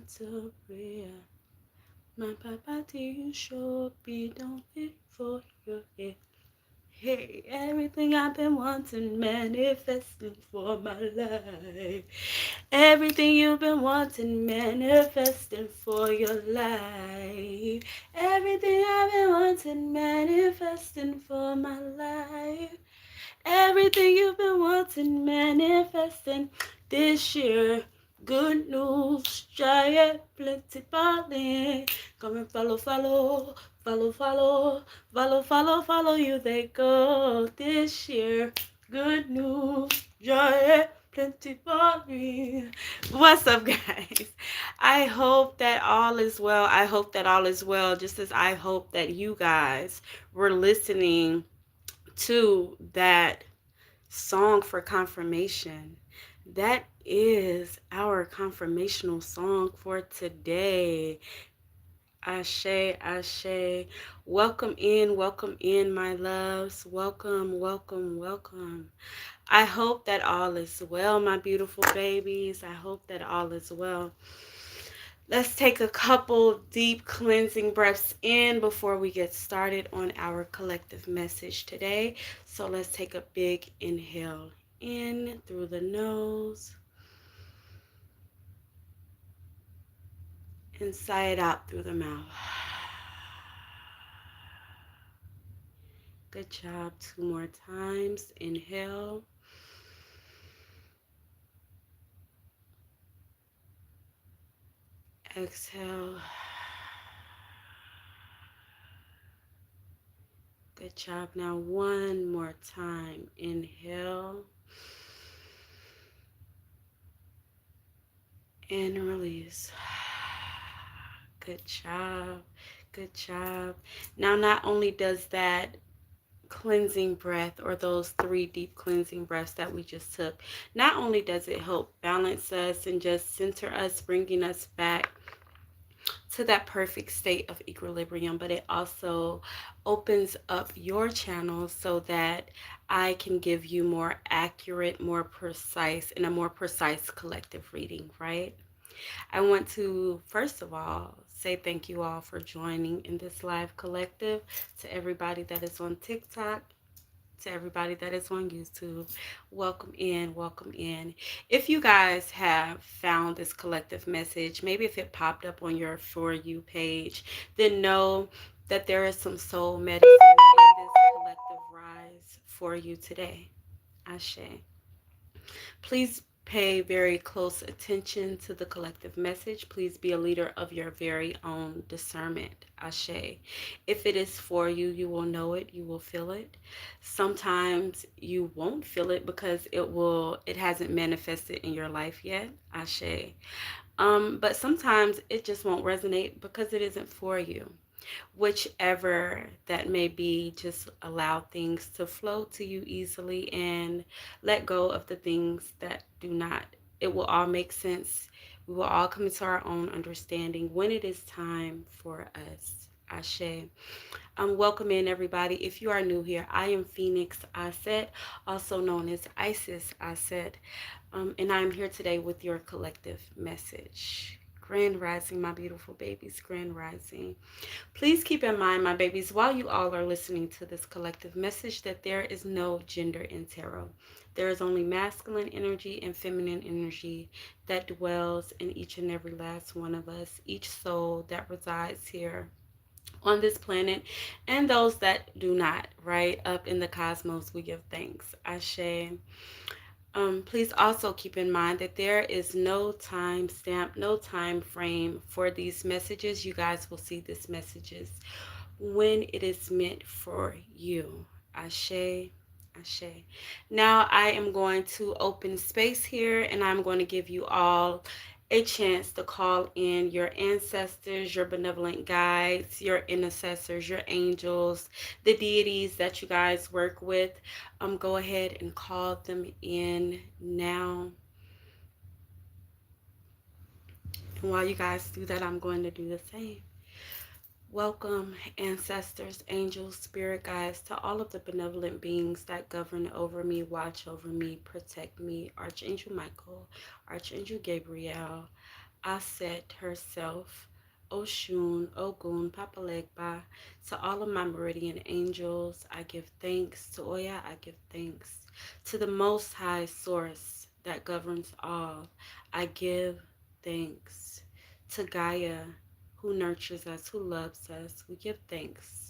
Santeria. My papa you sure be don't fit for your head. Hey, everything I've been wanting, manifesting for my life. Everything you've been wanting, manifesting for your life. Everything I've been wanting, manifesting for my life. Everything you've been wanting, manifesting this year. Good news, giant, plenty falling. Come and follow, follow, follow, follow, follow, follow, follow you. They go this year. Good news, giant, plenty falling. What's up, guys? I hope that all is well. I hope that all is well, just as I hope that you guys were listening to that song for confirmation. That is our confirmational song for today. Ashe, Ashe. Welcome in, my loves. Welcome, welcome, welcome. I hope that all is well, my beautiful babies. I hope that all is well. Let's take a couple deep cleansing breaths in before we get started on our collective message today. So let's take a big inhale in through the nose and sigh it out through the mouth. Good job. 2 more times. Inhale. Exhale. Good job. Now 1 more time. Inhale. And release. Good job. Good job. Now, not only does that cleansing breath, or those 3 deep cleansing breaths that we just took, not only does it help balance us and just center us, bringing us back to that perfect state of equilibrium, but it also opens up your channel so that I can give you more accurate, more precise, and a more precise collective reading, right? I want to, first of all, say thank you all for joining in this live collective. To everybody that is on TikTok, to everybody that is on YouTube, welcome in, welcome in. If you guys have found this collective message, maybe if it popped up on your For You page, then know that there is some soul medicine in this collective rise for you today. Ashe. Please pay very close attention to the collective message. Please be a leader of your very own discernment. Ashe. If it is for you, you will know it, you will feel it. Sometimes you won't feel it because it hasn't manifested in your life yet. Ashe. But sometimes it just won't resonate because it isn't for you. Whichever that may be, just allow things to flow to you easily and let go of the things that do not. It will all make sense. We will all come into our own understanding when it is time for us. Ashe. Welcome in, everybody. If you are new here, I am Phoenix Aset, also known as Isis Aset, and I'm here today with your collective message. Grand Rising, my beautiful babies, Grand Rising. Please keep in mind, my babies, while you all are listening to this collective message, that there is no gender in tarot. There is only masculine energy and feminine energy that dwells in each and every last one of us, each soul that resides here on this planet, and those that do not, right? Up in the cosmos, we give thanks. Ashe. Please also keep in mind that there is no time stamp, no time frame for these messages. You guys will see these messages when it is meant for you. Ashe, Ashe. Now I am going to open space here, and I'm going to give you all a chance to call in your ancestors, your benevolent guides, your intercessors, your angels, the deities that you guys work with. Go ahead and call them in now. And while you guys do that, I'm going to do the same. Welcome, ancestors, angels, spirit guides, to all of the benevolent beings that govern over me, watch over me, protect me. Archangel Michael, Archangel Gabriel, Aset herself, Oshun, Ogun, Papalegba, to all of my meridian angels, I give thanks. To Oya, I give thanks. To the Most High Source that governs all, I give thanks. To Gaia, who nurtures us, who loves us, we give thanks.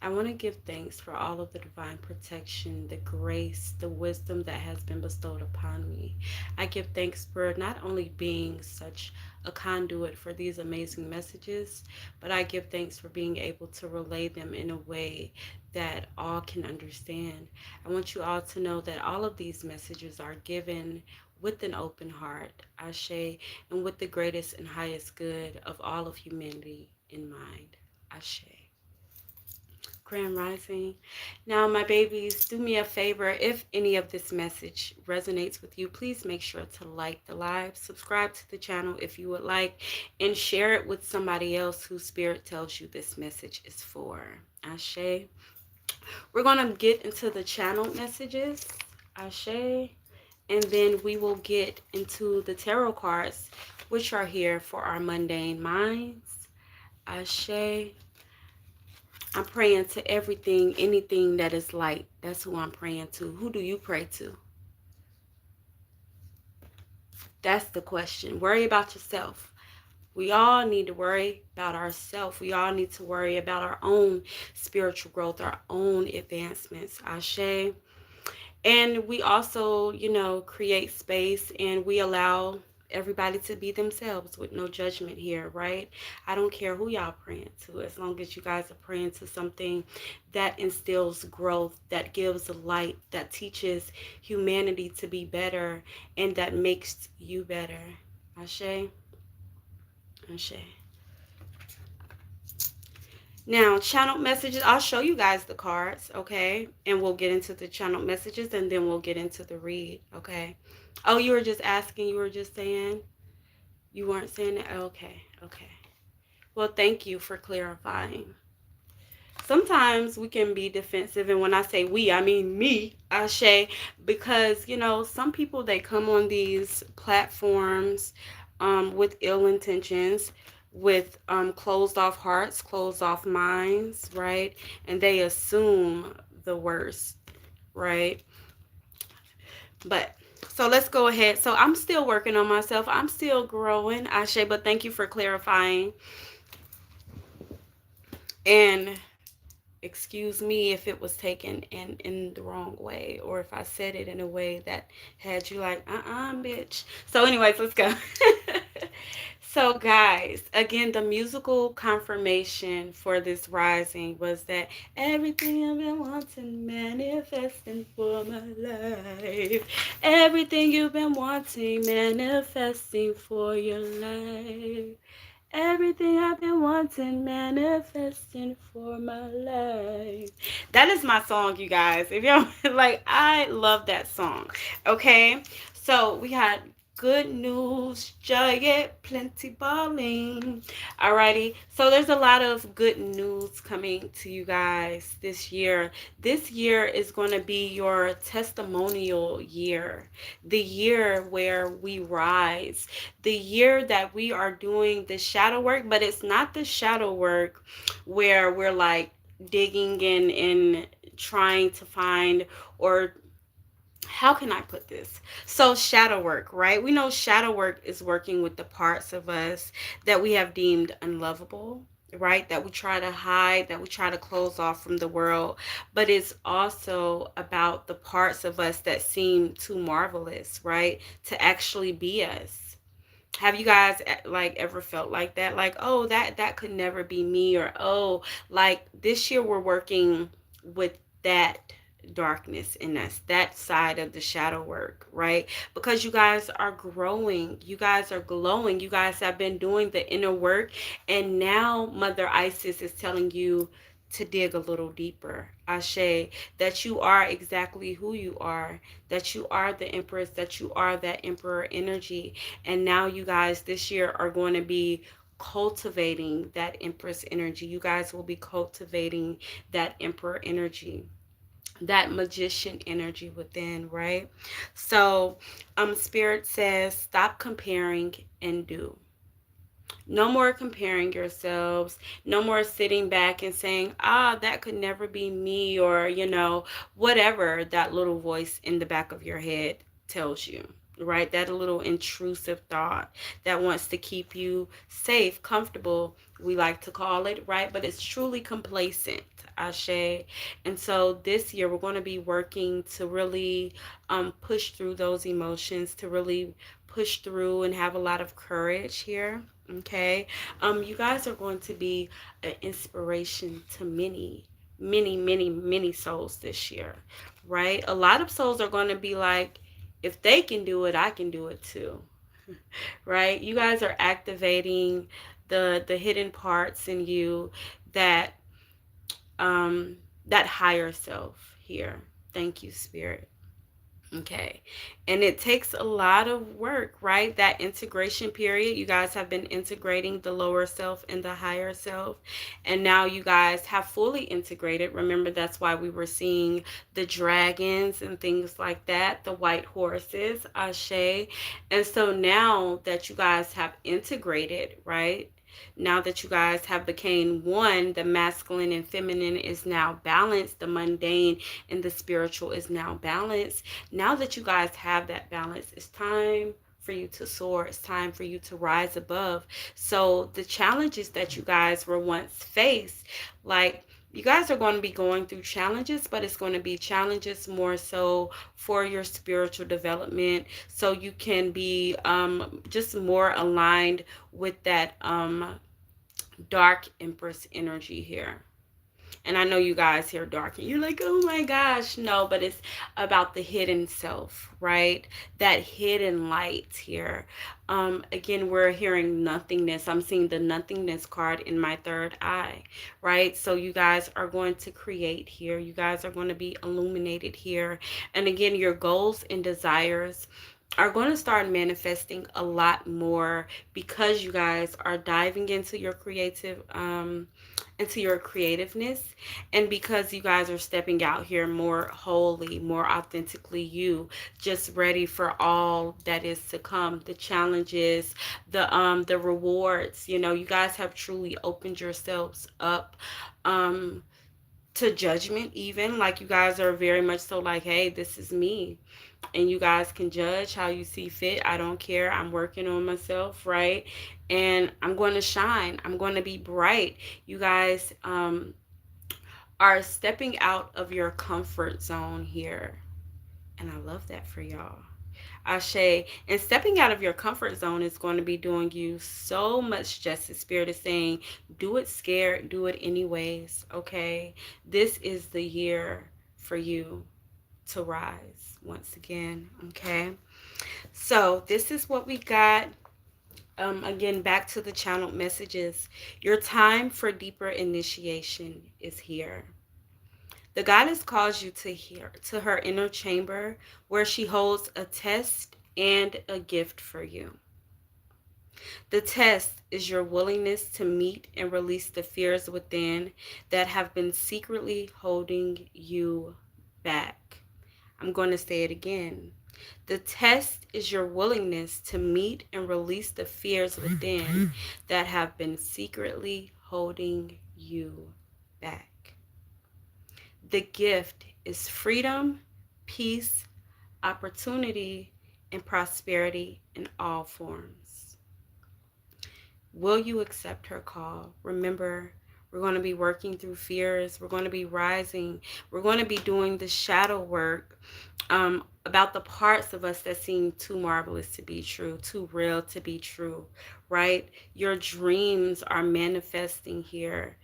I want to give thanks for all of the divine protection, the grace, the wisdom that has been bestowed upon me. I give thanks for not only being such a conduit for these amazing messages, but I give thanks for being able to relay them in a way that all can understand. I want you all to know that all of these messages are given with an open heart, Ashe, and with the greatest and highest good of all of humanity in mind, Ashe. Grand Rising. Now, my babies, do me a favor. If any of this message resonates with you, please make sure to like the live, subscribe to the channel if you would like, and share it with somebody else whose spirit tells you this message is for. Ashe. We're going to get into the channel messages. Ashe. And then we will get into the tarot cards, which are here for our mundane minds. Ashe. I'm praying to everything, anything that is light. That's who I'm praying to. Who do you pray to? That's the question. Worry about yourself. We all need to worry about ourselves. We all need to worry about our own spiritual growth, our own advancements. Ashe. And we also, create space and we allow everybody to be themselves with no judgment here, right? I don't care who y'all praying to, as long as you guys are praying to something that instills growth, that gives light, that teaches humanity to be better, and that makes you better. Ashe? Ashe. Now, channel messages, I'll show you guys the cards, okay? And we'll get into the channel messages and then we'll get into the read, okay? Oh, you were just asking, you were just saying? You weren't saying that? Okay, okay. Well, thank you for clarifying. Sometimes we can be defensive, and when I say we, I mean me, Ashe, because, some people, they come on these platforms with ill intentions, with closed off hearts, closed off minds, right? And they assume the worst, right? But so let's go ahead. So I'm still working on myself. I'm still growing, Ashe, but thank you for clarifying. And excuse me if it was taken in the wrong way, or if I said it in a way that had you like, bitch. So anyways, let's go. So guys, again, the musical confirmation for this rising was that everything I've been wanting, manifesting for my life. Everything you've been wanting, manifesting for your life. Everything I've been wanting, manifesting for my life. That is my song, you guys. If y'all like, I love that song. Okay, so we had good news, joy, yeah, plenty balling. Alrighty, so there's a lot of good news coming to you guys this year. This year is going to be your testimonial year, the year where we rise, the year that we are doing the shadow work, but it's not the shadow work where we're like digging in and trying to find, or how can I put this? So shadow work, right? We know shadow work is working with the parts of us that we have deemed unlovable, right? That we try to hide, that we try to close off from the world. But it's also about the parts of us that seem too marvelous, right? To actually be us. Have you guys like ever felt like that? Like, oh, that could never be me, or oh, like this year we're working with that darkness in us, that side of the shadow work, right? Because you guys are growing, you guys are glowing, you guys have been doing the inner work, and now Mother Isis is telling you to dig a little deeper. Ashe, that you are exactly who you are, that you are the Empress, that you are that Emperor energy. And now you guys this year are going to be cultivating that Empress energy. You guys will be cultivating that Emperor energy. that magician energy within, right? So spirit says stop comparing and do. No more comparing yourselves. No more sitting back and saying, that could never be me, or, whatever that little voice in the back of your head tells you, right? That little intrusive thought that wants to keep you safe, comfortable, we like to call it, right? But it's truly complacent, Ashe. And so this year we're going to be working to really push through those emotions, to really push through and have a lot of courage here. Okay. You guys are going to be an inspiration to many, many, many, many souls this year, right? A lot of souls are going to be like, if they can do it, I can do it too, right? You guys are activating the hidden parts in you, that that higher self here. Thank you, Spirit. Okay. And it takes a lot of work, right? That integration period. You guys have been integrating the lower self and the higher self. And now you guys have fully integrated. Remember, that's why we were seeing the dragons and things like that, the white horses, Ashe. And so now that you guys have integrated, right? Now that you guys have became one, the masculine and feminine is now balanced, the mundane and the spiritual is now balanced. Now that you guys have that balance, it's time for you to soar. It's time for you to rise above. So the challenges that you guys were once faced, like, you guys are going to be going through challenges, but it's going to be challenges more so for your spiritual development, so you can be just more aligned with that dark empress energy here. And I know you guys hear dark and you're like, oh my gosh, no, but it's about the hidden self, right? That hidden light here. Again, we're hearing nothingness. I'm seeing the nothingness card in my third eye, right? So you guys are going to create here. You guys are going to be illuminated here. And again, your goals and desires are going to start manifesting a lot more, because you guys are diving into your creativeness, and because you guys are stepping out here more wholly, more authentically you, just ready for all that is to come, the challenges, the rewards. You guys have truly opened yourselves up to judgment, even, like, you guys are very much so like, hey, this is me, and you guys can judge how you see fit. I don't care. I'm working on myself, right? And I'm going to shine. I'm going to be bright. You guys are stepping out of your comfort zone here. And I love that for y'all. Ashe. And stepping out of your comfort zone is going to be doing you so much justice. Spirit is saying, do it scared, do it anyways. Okay. This is the year for you to rise once again. Okay. So this is what we got. Again, back to the channeled messages. Your time for deeper initiation is here. The goddess calls you to her inner chamber, where she holds a test and a gift for you. The test is your willingness to meet and release the fears within that have been secretly holding you back. I'm going to say it again. The test is your willingness to meet and release the fears within that have been secretly holding you back. The gift is freedom, peace, opportunity, and prosperity in all forms. Will you accept her call? Remember, we're going to be working through fears. We're going to be rising. We're going to be doing the shadow work about the parts of us that seem too marvelous to be true, too real to be true, right? Your dreams are manifesting here.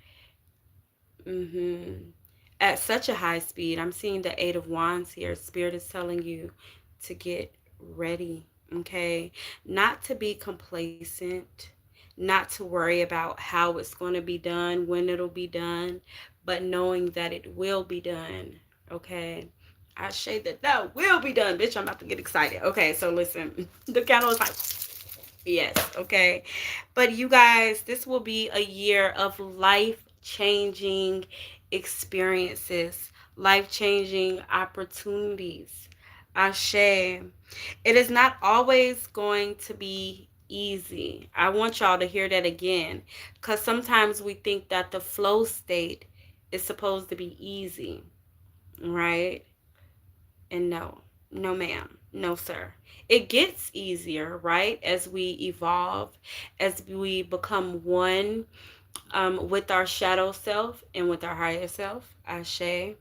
At such a high speed. I'm seeing the Eight of Wands here. Spirit is telling you to get ready, okay? Not to be complacent, not to worry about how it's going to be done, when it'll be done, but knowing that it will be done, okay? I say that will be done. Bitch, I'm about to get excited. Okay, so listen. The candle is like, yes, okay? But you guys, this will be a year of life-changing experiences, life-changing opportunities. Ashe. It is not always going to be easy. I want y'all to hear that again, because sometimes we think that the flow state is supposed to be easy, right? And no, no, ma'am, no, sir. It gets easier, right? As we evolve, as we become one with our shadow self and with our higher self, Ashe,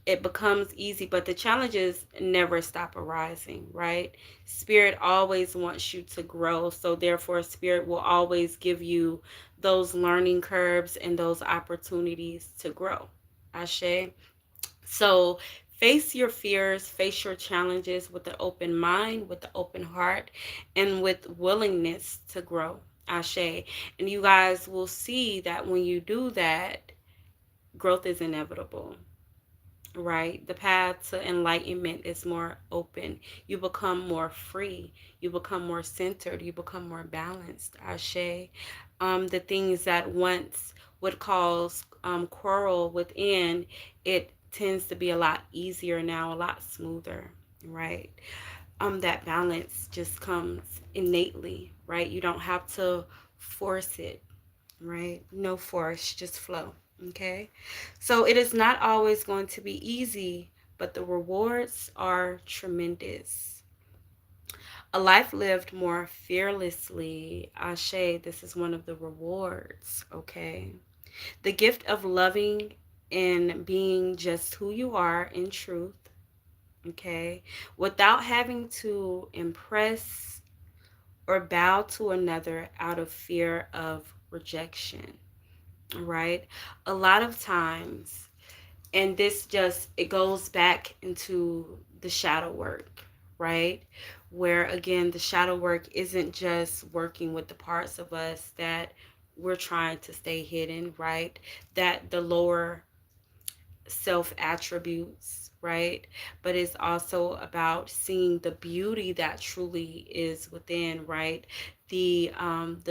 it becomes easy, but the challenges never stop arising, right? Spirit always wants you to grow, so therefore Spirit will always give you those learning curves and those opportunities to grow. Ashe. So face your fears, face your challenges with an open mind, with an open heart, and with willingness to grow. Ashe. And you guys will see that when you do that, growth is inevitable, right? The path to enlightenment is more open. You become more free. You become more centered. You become more balanced. Ashe. The things that once would cause quarrel within, it tends to be a lot easier now, a lot smoother, right? That balance just comes innately, right? You don't have to force it, right? No force, just flow. Okay. So it is not always going to be easy, but the rewards are tremendous. A life lived more fearlessly. Ashe, this is one of the rewards. Okay. The gift of loving and being just who you are in truth. Okay. Without having to impress or bow to another out of fear of rejection, right? A lot of times, and this just, it goes back into the shadow work, right? Where again, the shadow work isn't just working with the parts of us that we're trying to stay hidden, right? That the lower self attributes, right? But it's also about seeing the beauty that truly is within, right? The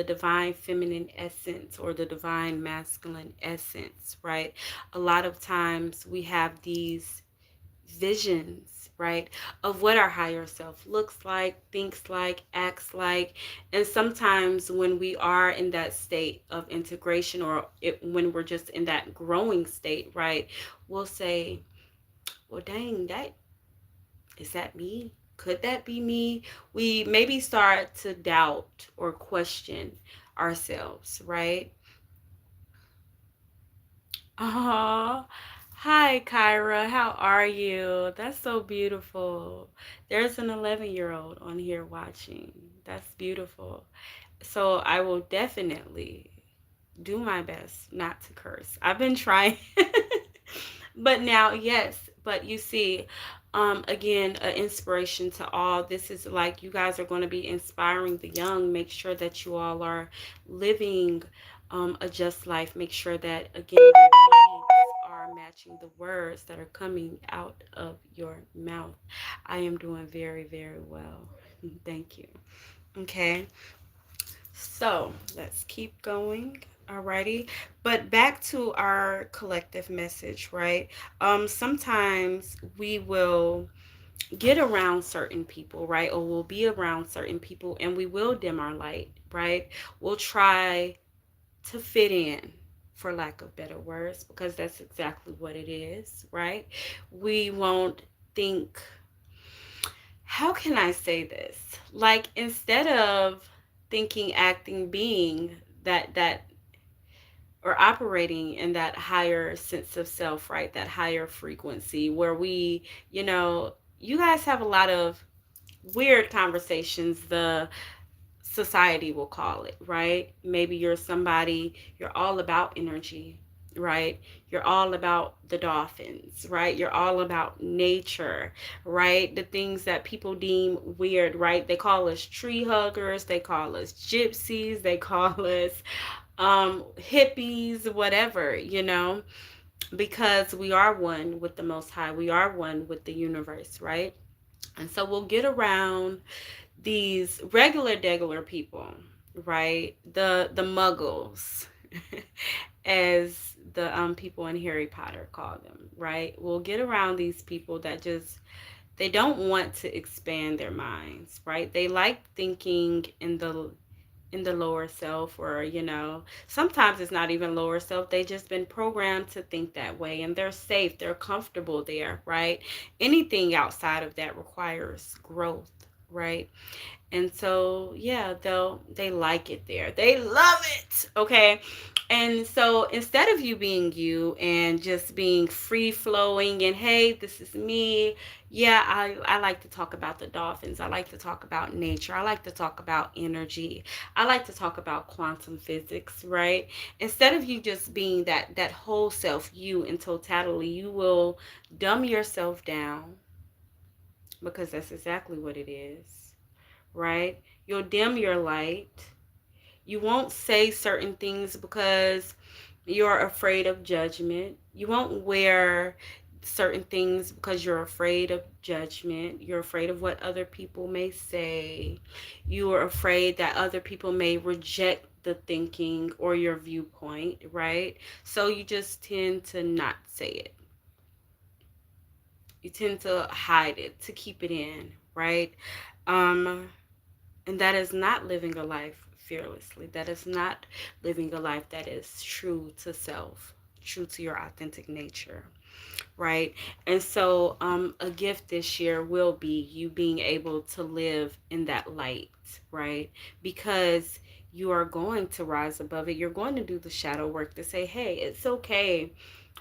divine feminine essence or the divine masculine essence, right? A lot of times we have these visions, right, of what our higher self looks like, thinks like, acts like. And sometimes when we are in that state of integration, or when we're just in that growing state, right, we'll say, well, dang, that is that me? Could that be me? We maybe start to doubt or question ourselves, right? Oh, hi, Kyra. How are you? That's so beautiful. There's an 11-year-old on here watching. That's beautiful. So I will definitely do my best not to curse. I've been trying. But now, yes, but you see, again, an inspiration to all. This is like you guys are going to be inspiring the young. Make sure that you all are living a just life. Make sure that, again, your deeds are matching the words that are coming out of your mouth. I am doing very, very well. Thank you. Okay. So let's keep going. Alrighty. But back to our collective message, right? Sometimes we will get around certain people, right? Or we'll be around certain people and we will dim our light, right? We'll try to fit in, for lack of better words, because that's exactly what it is, right? We won't think, how can I say this? Like, instead of thinking, acting, being that or operating in that higher sense of self, right? That higher frequency where we, you guys have a lot of weird conversations, the society will call it, right? Maybe you're somebody, you're all about energy, right? You're all about the dolphins, right? You're all about nature, right? The things that people deem weird, right? They call us tree huggers, they call us gypsies, they call us hippies, whatever, because we are one with the Most High, we are one with the universe, right? And so we'll get around these regular people, right? The muggles, as the people in Harry Potter call them, right? We'll get around these people that just they don't want to expand their minds, right? They like thinking in the lower self, or sometimes it's not even lower self, they just been programmed to think that way, and they're safe, they're comfortable there, right? Anything outside of that requires growth, right? And so, yeah, they like it there. They love it. Okay. And so instead of you being you and just being free flowing and hey, this is me. Yeah, I like to talk about the dolphins. I like to talk about nature. I like to talk about energy. I like to talk about quantum physics, right? Instead of you just being that whole self, you in totality, you will dumb yourself down, because that's exactly what it is, right? You'll dim your light. You won't say certain things because you're afraid of judgment. You won't wear certain things because you're afraid of judgment. You're afraid of what other people may say. You are afraid that other people may reject the thinking or your viewpoint, right? So you just tend to not say it. You tend to hide it, to keep it in, right? Um, And that is not living a life fearlessly. That is not living a life that is true to self, true to your authentic nature, right? And so, a gift this year will be you being able to live in that light, right? Because you are going to rise above it. You're going to do the shadow work to say, hey, it's okay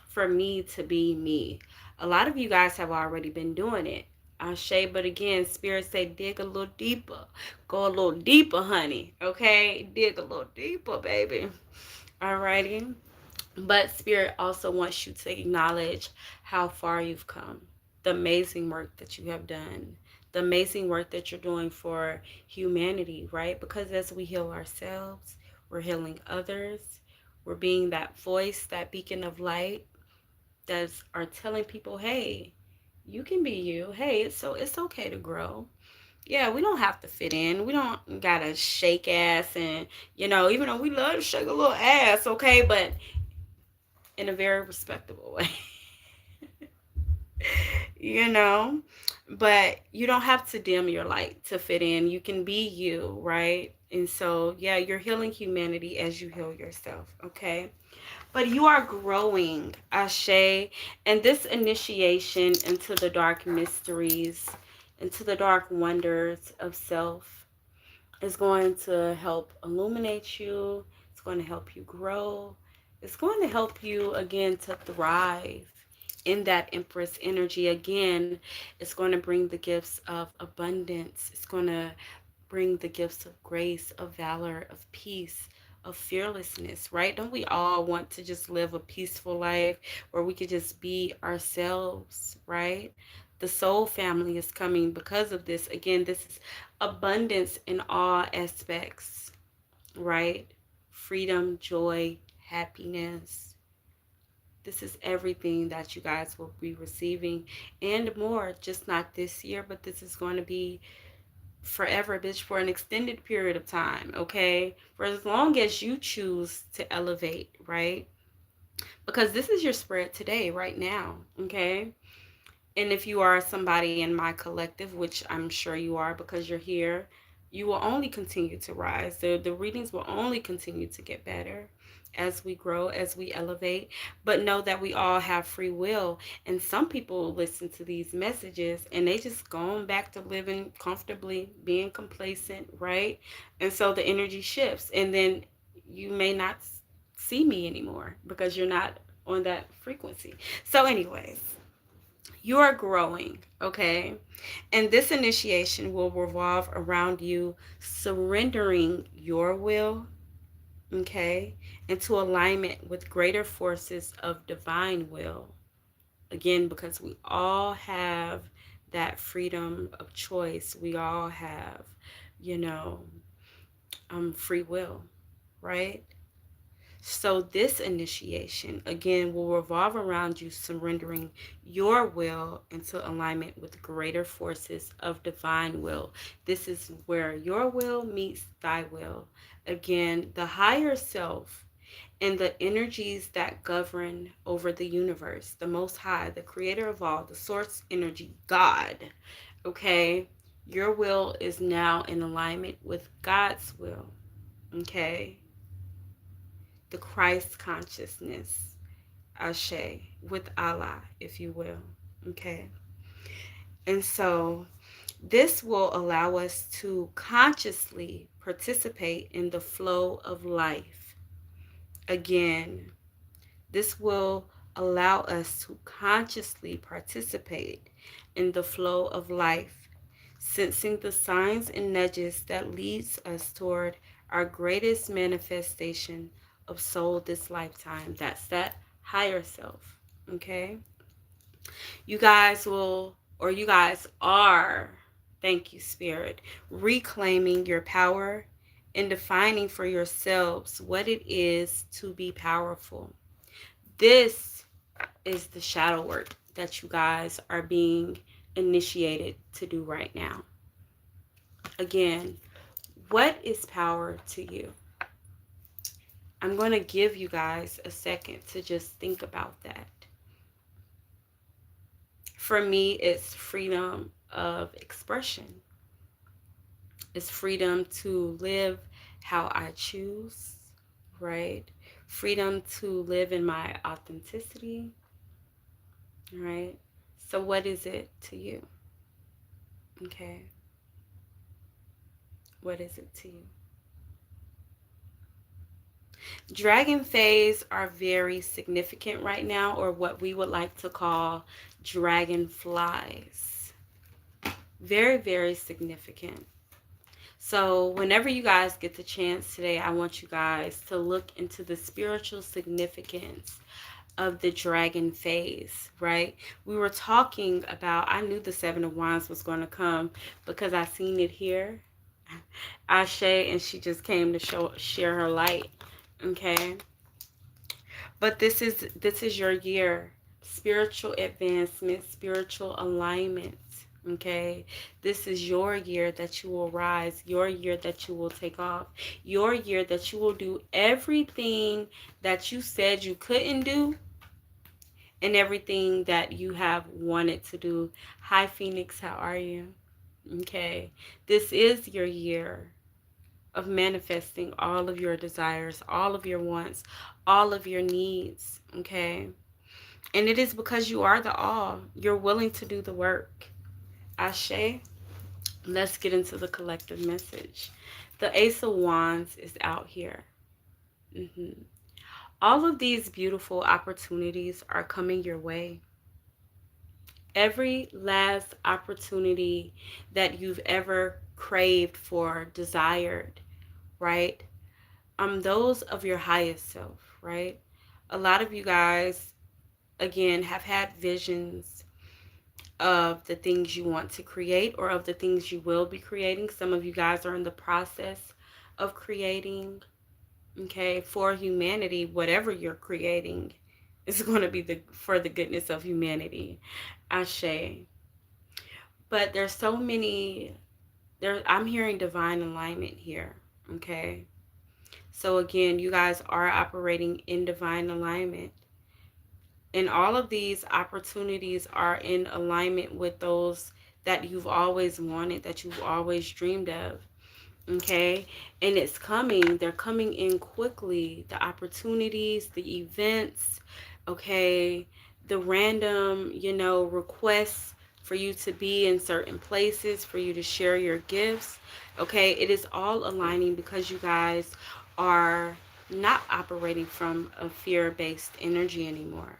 for me to be me. A lot of you guys have already been doing it. Ashe, but again, Spirit say dig a little deeper. Go a little deeper, honey. Okay? Dig a little deeper, baby. Alrighty. But Spirit also wants you to acknowledge how far you've come, the amazing work that you have done, the amazing work that you're doing for humanity, right? Because as we heal ourselves, we're healing others. We're being that voice, that beacon of light that are telling people, hey, you can be you. Hey, it's okay to grow. Yeah, we don't have to fit in. We don't gotta shake ass, and even though we love to shake a little ass, okay, but in a very respectable way. you know but you don't have to dim your light to fit in. You can be you, right? And so, yeah, you're healing humanity as you heal yourself, okay? But you are growing, Ashe. And this initiation into the dark mysteries, into the dark wonders of self, is going to help illuminate you. It's going to help you grow. It's going to help you, again, to thrive in that Empress energy. Again, it's going to bring the gifts of abundance. It's going to bring the gifts of grace, of valor, of peace, of fearlessness, right? Don't we all want to just live a peaceful life where we could just be ourselves, right? The soul family is coming because of this. Again, this is abundance in all aspects, right? Freedom, joy, happiness. This is everything that you guys will be receiving and more, just not this year, but this is going to be forever, bitch, for an extended period of time, okay? For as long as you choose to elevate, right? Because this is your spread today, right now, okay? And if you are somebody in my collective, which I'm sure you are because you're here, you will only continue to rise. The readings will only continue to get better as we grow, as we elevate. But know that we all have free will. And some people listen to these messages and they just going back to living comfortably, being complacent, right? And so the energy shifts. And then you may not see me anymore because you're not on that frequency. So, anyways, you are growing, okay? And this initiation will revolve around you surrendering your will, okay, into alignment with greater forces of divine will. Again, because we all have that freedom of choice. We all have, you know, free will, right? So, this initiation, again, will revolve around you surrendering your will into alignment with greater forces of divine will. This is where your will meets thy will. Again, the higher self. and the energies that govern over the universe, the Most High, the creator of all, the source energy, God. Okay? Your will is now in alignment with God's will. Okay? The Christ consciousness, Ashe, with Allah, if you will. Okay? And so this will allow us to consciously participate in the flow of life. Again, this will allow us to consciously participate in the flow of life, sensing the signs and nudges that leads us toward our greatest manifestation of soul this lifetime. That's that higher self. Okay? You guys will, or you guys are, thank you, Spirit, reclaiming your power and defining for yourselves what it is to be powerful. This is the shadow work that you guys are being initiated to do right now. Again, what is power to you? I'm going to give you guys a second to just think about that. For me, it's freedom of expression. It's freedom to live how I choose, right? Freedom to live in my authenticity, right? So what is it to you? Okay. What is it to you? Dragon phase are very significant right now, or what we would like to call dragonflies. Very, very significant. So whenever you guys get the chance today, I want you guys to look into the spiritual significance of the dragon phase, right? We were talking about, I knew the Seven of Wands was going to come because I seen it here. Ashe, and she just came to share her light. Okay. But this is your year. Spiritual advancement, spiritual alignment. Okay. This is your year that you will rise, your year that you will take off, your year that you will do everything that you said you couldn't do and everything that you have wanted to do. Hi, Phoenix. How are you? Okay. This is your year of manifesting all of your desires, all of your wants, all of your needs, okay? And it is because you are the all. You're willing to do the work. Ashe, let's get into the collective message. The Ace of Wands is out here. All of these beautiful opportunities are coming your way. Every last opportunity that you've ever craved for, desired, right? Those of your highest self, right? A lot of you guys, again, have had visions of the things you want to create or of the things you will be creating. Some of you guys are in the process of creating, okay, for humanity. Whatever you're creating is going to be for the goodness of humanity. Ashe. But there's so many, I'm hearing divine alignment here, okay? So again, you guys are operating in divine alignment. And all of these opportunities are in alignment with those that you've always wanted, that you've always dreamed of. Okay? And it's coming. They're coming in quickly. The opportunities, the events, okay? The random, requests for you to be in certain places, for you to share your gifts. Okay? It is all aligning because you guys are not operating from a fear-based energy anymore.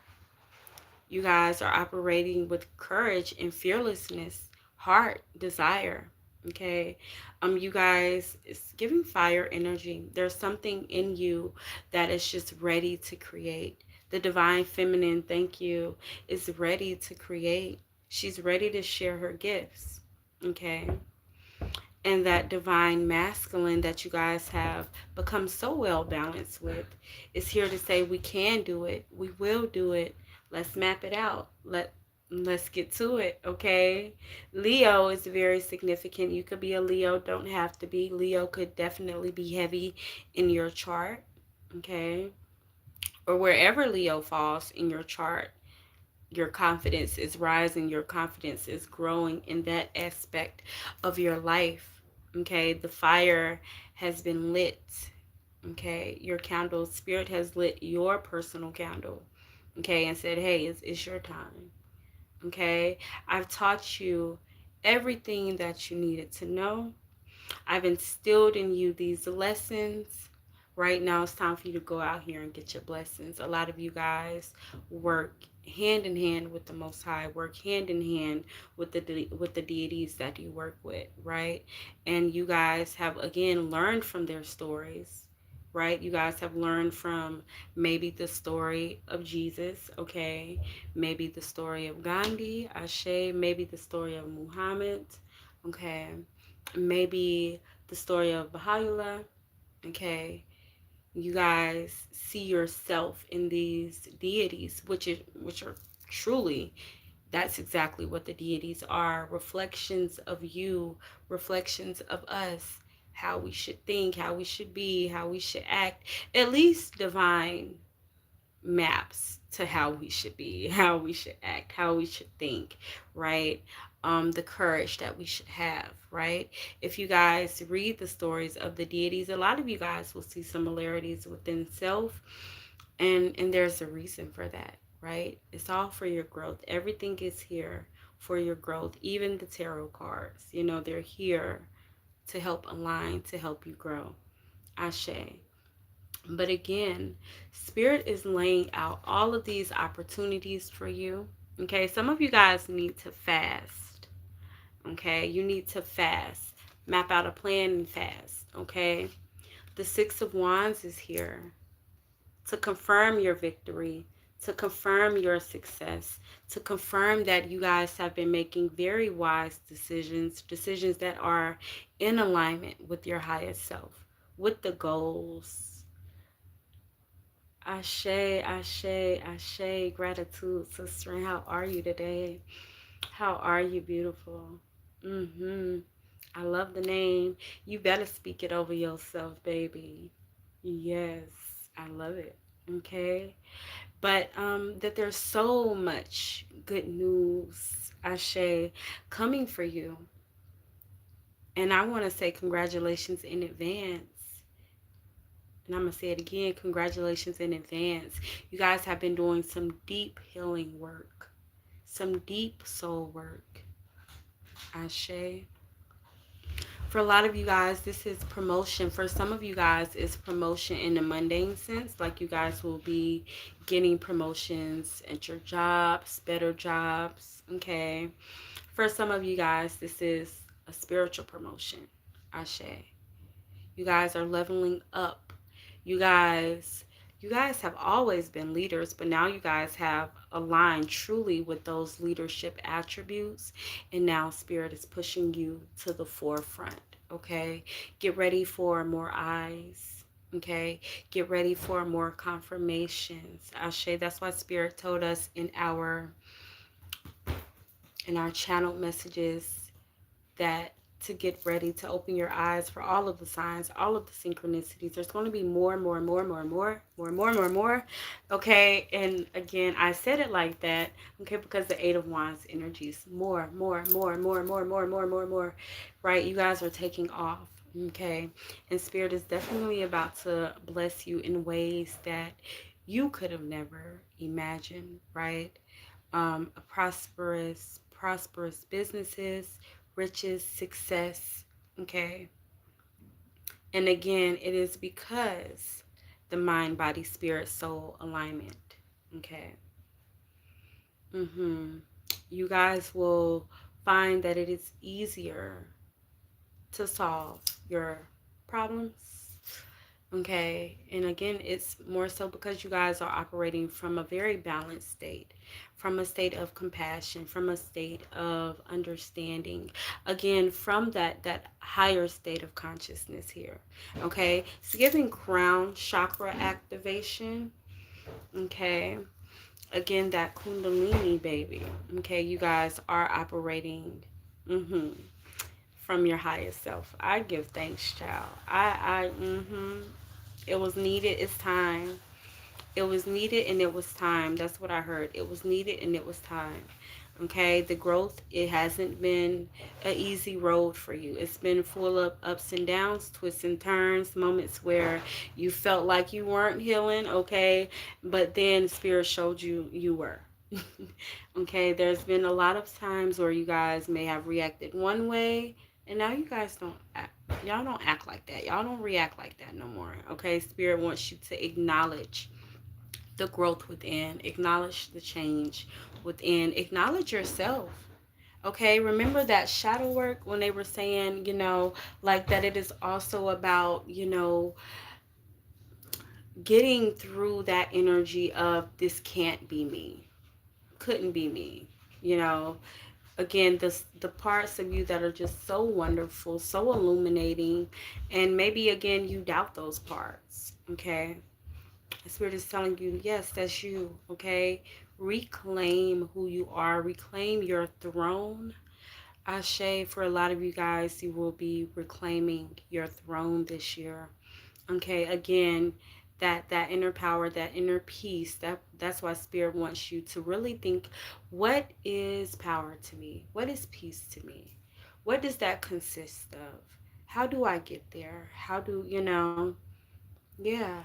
You guys are operating with courage and fearlessness, heart, desire. Okay. You guys, it's giving fire energy. There's something in you that is just ready to create. The divine feminine, thank you, is ready to create. She's ready to share her gifts. Okay. And that divine masculine that you guys have become so well balanced with is here to say we can do it. We will do it. Let's map it out. Let's get to it, okay? Leo is very significant. You could be a Leo, don't have to be. Leo could definitely be heavy in your chart, Okay, or wherever Leo falls in your chart, your confidence is rising, your confidence is growing in that aspect of your life. Okay, the fire has been lit. Okay, your candle, spirit has lit your personal candle. Okay, and said, hey, it's your time. Okay, I've taught you everything that you needed to know. I've instilled in you these lessons. Right now, it's time for you to go out here and get your blessings. A lot of you guys work hand in hand with the Most High, work hand in hand with the deities that you work with, right? And you guys have again learned from their stories, right? You guys have learned from maybe the story of Jesus, okay? Maybe the story of Gandhi, Ashe, maybe the story of Muhammad, okay? Maybe the story of Baha'u'llah, okay? You guys see yourself in these deities, which are truly, that's exactly what the deities are, reflections of you, reflections of us, how we should think, how we should be, how we should act, at least divine maps to how we should be, how we should act, how we should think, right? The courage that we should have, right? If you guys read the stories of the deities, a lot of you guys will see similarities within self, and there's a reason for that, right? It's all for your growth. Everything is here for your growth. Even the tarot cards, they're here to help align, to help you grow. Ashe. But again, Spirit is laying out all of these opportunities for you. Okay, some of you guys need to fast. Okay, you need to fast. Map out a plan and fast. Okay, the Six of Wands is here to confirm your victory, to confirm your success, to confirm that you guys have been making very wise decisions, decisions that are in alignment with your highest self, with the goals. Ashe, Ashe, Ashe, gratitude, sister. And how are you today? How are you, beautiful? I love the name. You better speak it over yourself, baby. Yes, I love it. Okay. But that there's so much good news, Ashe, coming for you. And I want to say congratulations in advance. And I'm going to say it again, congratulations in advance. You guys have been doing some deep healing work, some deep soul work. Ashe. For a lot of you guys, this is promotion. For some of you guys, it's promotion in the mundane sense. Like you guys will be getting promotions at your jobs, better jobs. Okay. For some of you guys, this is a spiritual promotion. Ashe. You guys are leveling up. You guys have always been leaders, but now you guys have aligned truly with those leadership attributes, and now Spirit is pushing you to the forefront. Okay, get ready for more eyes. Okay, get ready for more confirmations. Ashe. That's why Spirit told us in our channeled messages that to get ready to open your eyes for all of the signs, all of the synchronicities. There's going to be more, more, more, more, more, more, more, more, more. Okay. And again, I said it like that. Okay. Because the Eight of Wands energies, more, more, more, more, more, more, more, more, more. Right. You guys are taking off. Okay. And Spirit is definitely about to bless you in ways that you could have never imagined. Right. Prosperous businesses, riches, success. Okay. And again, it is because the mind, body, spirit, soul alignment. Okay. You guys will find that it is easier to solve your problems. Okay. And again, it's more so because you guys are operating from a very balanced state, from a state of compassion, from a state of understanding. Again, from that higher state of consciousness here. Okay. It's giving crown chakra activation. Okay. Again, that Kundalini, baby. Okay. You guys are operating from your highest self. I give thanks, child. It was needed. It's time. It was needed and it was time. That's what I heard. It was needed and it was time. Okay, the growth, it hasn't been an easy road for you. It's been full of ups and downs, twists and turns, moments where you felt like you weren't healing, okay, but then spirit showed you you were. Okay, there's been a lot of times where you guys may have reacted one way, and now you guys don't act, y'all don't act like that. Y'all don't react like that no more. Okay, spirit wants you to acknowledge the growth within, acknowledge the change within, acknowledge yourself. Okay, remember that shadow work when they were saying, like that it is also about, getting through that energy of this can't be me, couldn't be me, you know. Again, the parts of you that are just so wonderful, so illuminating, and maybe again you doubt those parts, okay? The spirit is telling you, yes, that's you, okay? Reclaim who you are, reclaim your throne. Ashe, for a lot of you guys, you will be reclaiming your throne this year. Okay, again, that inner power, that inner peace, that's why spirit wants you to really think, what is power to me? What is peace to me? What does that consist of? How do I get there? How do, yeah,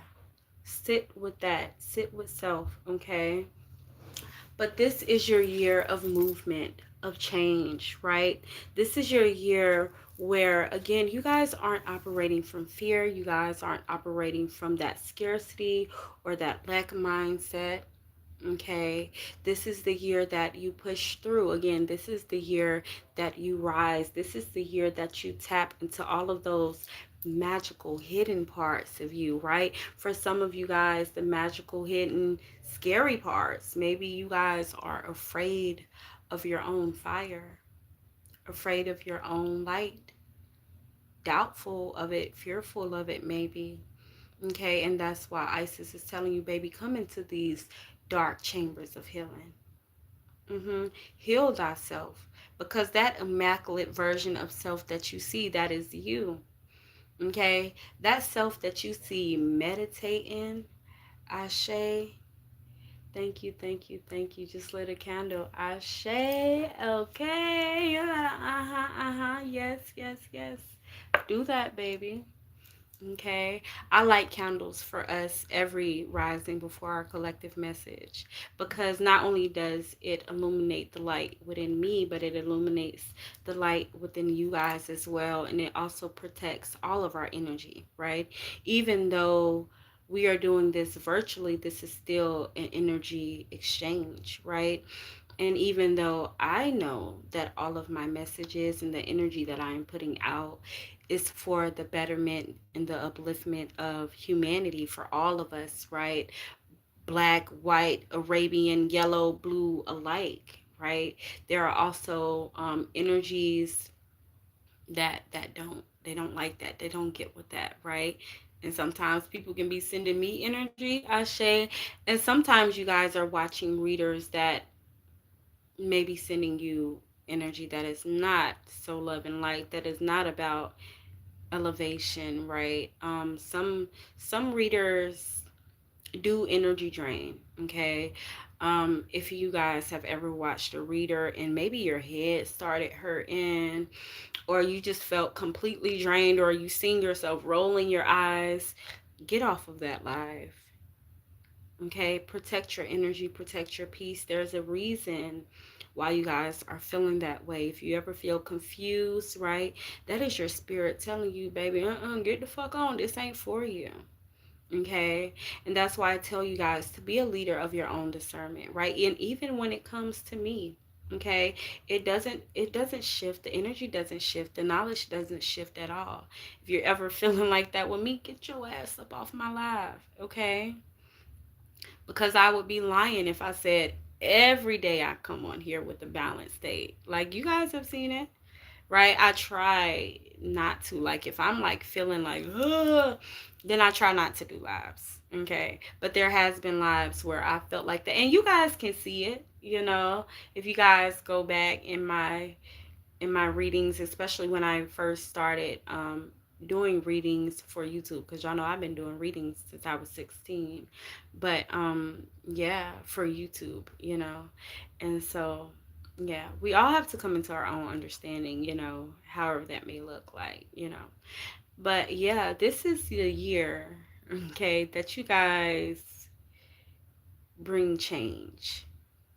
sit with that. Sit with self, okay? But this is your year of movement, of change, right? This is your year where, again, you guys aren't operating from fear. You guys aren't operating from that scarcity or that lack mindset. Okay, this is the year that you push through. Again, this is the year that you rise. This is the year that you tap into all of those magical hidden parts of you, right? For some of you guys, the magical hidden scary parts. Maybe you guys are afraid of your own fire, afraid of your own light, doubtful of it, fearful of it, maybe. Okay, and that's why Isis is telling you, baby, come into these dark chambers of healing. Heal thyself, because that immaculate version of self that you see, that is you. Okay, that self that you see meditating, Ashe. Thank you, thank you, thank you. Just lit a candle. Ashe. Okay. Yeah. Yes, yes, yes. Do that, baby. Okay. I light candles for us every rising before our collective message, because not only does it illuminate the light within me, but it illuminates the light within you guys as well. And it also protects all of our energy, right? Even though we are doing this virtually, this is still an energy exchange, right? And even though I know that all of my messages and the energy that I'm putting out is for the betterment and the upliftment of humanity, for all of us, right? Black, white, Arabian, yellow, blue alike, right? There are also energies that don't like that. They don't get with that, right? And sometimes people can be sending me energy, Ashe. And sometimes you guys are watching readers that maybe sending you energy that is not so love and light, that is not about elevation, right? Some readers do energy drain, okay? If you guys have ever watched a reader and maybe your head started hurting, or you just felt completely drained, or you seen yourself rolling your eyes, get off of that live. Okay, protect your energy, protect your peace. There's a reason why you guys are feeling that way. If you ever feel confused, right, that is your spirit telling you, baby, get the fuck on. This ain't for you. Okay, and that's why I tell you guys to be a leader of your own discernment, right? And even when it comes to me, okay, it doesn't shift. The energy doesn't shift. The knowledge doesn't shift at all. If you're ever feeling like that with me, get your ass up off my live, okay? Because I would be lying if I said every day I come on here with a balanced state. Like, you guys have seen it, right? I try not to. Like, if I'm like feeling like, ugh, then I try not to do lives. Okay. But there has been lives where I felt like that. And you guys can see it, if you guys go back in my readings, especially when I first started doing readings for YouTube, because y'all know I've been doing readings since I was 16. But yeah, for YouTube, And so yeah, we all have to come into our own understanding, however that may look like. But yeah, this is the year, okay, that you guys bring change.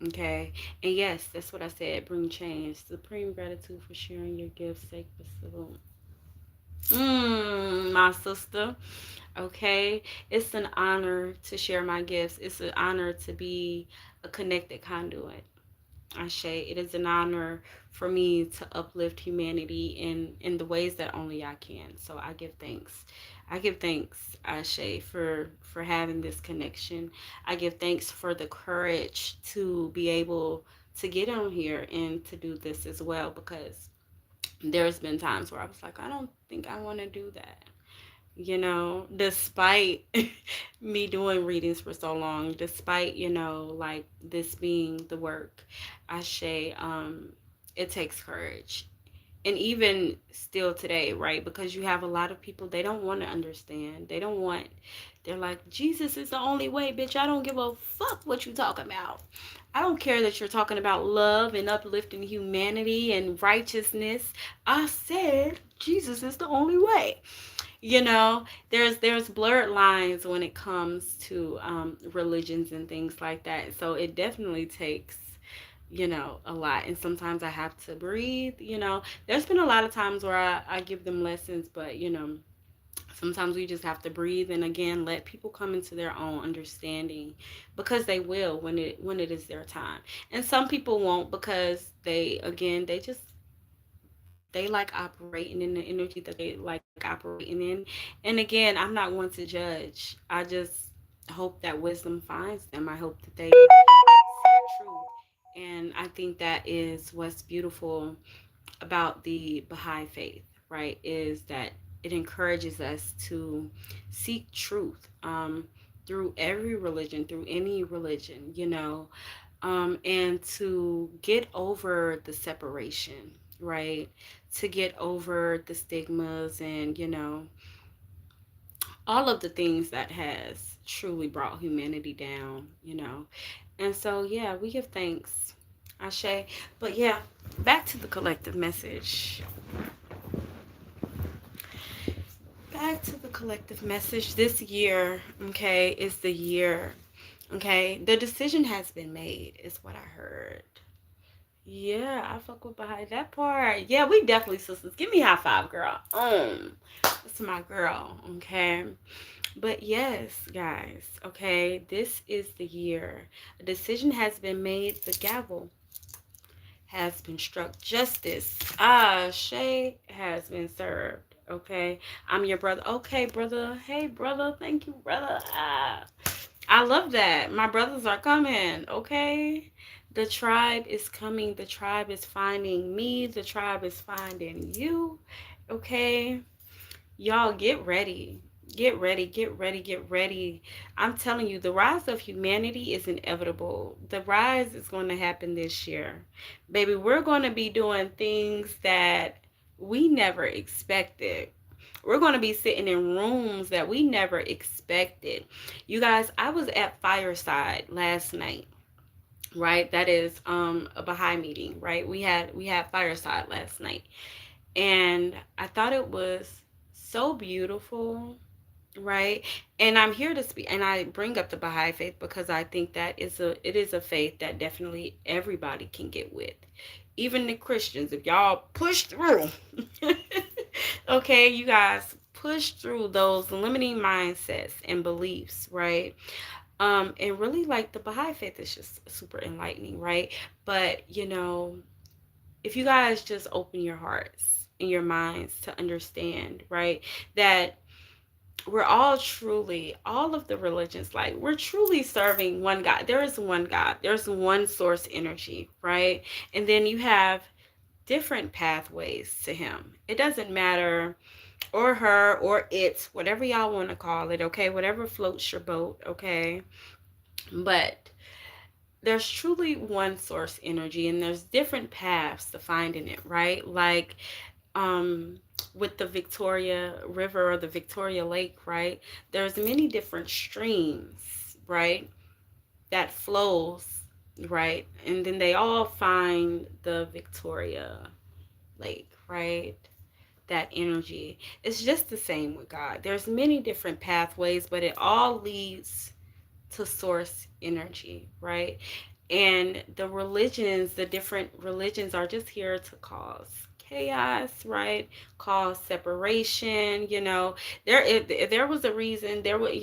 Okay. And yes, that's what I said. Bring change. Supreme gratitude for sharing your gifts. Sacred salute. My sister. Okay. It's an honor to share my gifts. It's an honor to be a connected conduit. Ashe, it is an honor for me to uplift humanity in the ways that only I can. So I give thanks. I give thanks, Ashe, for having this connection. I give thanks for the courage to be able to get on here and to do this as well, because there's been times where I was like, I don't think I want to do that. Despite me doing readings for so long, despite, like this being the work, I say, it takes courage. And even still today, right? Because you have a lot of people, they don't want to understand. They're like, Jesus is the only way, bitch. I don't give a fuck what you talking about. I don't care that you're talking about love and uplifting humanity and righteousness. I said Jesus is the only way. There's blurred lines when it comes to religions and things like that. So it definitely takes a lot, and sometimes I have to breathe. There's been a lot of times where I give them lessons, but sometimes we just have to breathe, and again, let people come into their own understanding, because they will when it is their time. And some people won't, because they like operating in the energy that they like operating in. And again, I'm not one to judge. I just hope that wisdom finds them. I hope that they see truth. And I think that is what's beautiful about the Baha'i faith, right? Is that it encourages us to seek truth, through every religion, through any religion, and to get over the separation, right? To get over the stigmas and, all of the things that has truly brought humanity down. And so, yeah, we give thanks, Ashe. But yeah, back to the collective message. Back to the collective message. This year, okay, is the year. Okay, the decision has been made, is what I heard. Yeah, I fuck with behind that part. Yeah, we definitely sisters. Give me a high five, girl. That's my girl. Okay. But yes, guys. Okay, this is the year. A decision has been made. The gavel has been struck. Justice. Shay has been served. Okay. I'm your brother. Okay, brother. Hey, brother. Thank you, brother. I love that. My brothers are coming. Okay. The tribe is coming. The tribe is finding me. The tribe is finding you. Okay. Y'all get ready. Get ready, get ready, get ready. I'm telling you, the rise of humanity is inevitable. The rise is going to happen this year. Baby, we're going to be doing things that we never expected. We're going to be sitting in rooms that we never expected. You guys, I was at Fireside last night, right? That is a Baha'i meeting, right? We had Fireside last night. And I thought it was so beautiful, right? And I'm here to speak, and I bring up the Baha'i faith because I think that it is a faith that definitely everybody can get with, even the Christians. If y'all push through, okay, you guys push through those limiting mindsets and beliefs, right? And really, like, the Baha'i faith is just super enlightening, right? But if you guys just open your hearts and your minds to understand, right, that we're all of the religions, like, we're truly serving one God. There is one God. There's one source energy, right? And then you have different pathways to him. It doesn't matter, or her, or it, whatever y'all want to call it, okay? Whatever floats your boat, okay? But there's truly one source energy, and there's different paths to finding it, right? Like, with the Victoria River or the Victoria Lake, right? There's many different streams, right, that flows, right? And then they all find the Victoria Lake, right? That energy. It's just the same with God. There's many different pathways, but it all leads to source energy, right? And the religions, the different religions are just here to cause chaos, right? Cause separation, There if there was a reason, there would,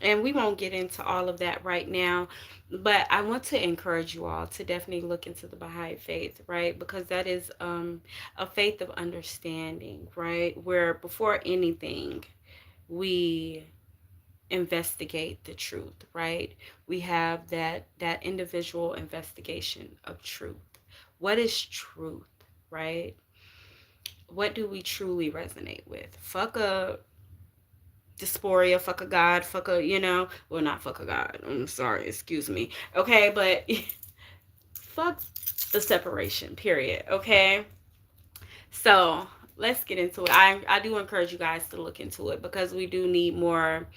and we won't get into all of that right now, but I want to encourage you all to definitely look into the Baha'i faith, right? Because that is a faith of understanding, right? Where before anything, we investigate the truth, right? We have that individual investigation of truth. What is truth, right? What do we truly resonate with? Fuck a dysphoria, fuck a god, fuck a, well, not fuck a god. I'm sorry, excuse me. Okay, but fuck the separation, period. Okay, so let's get into it. I do encourage you guys to look into it because we do need more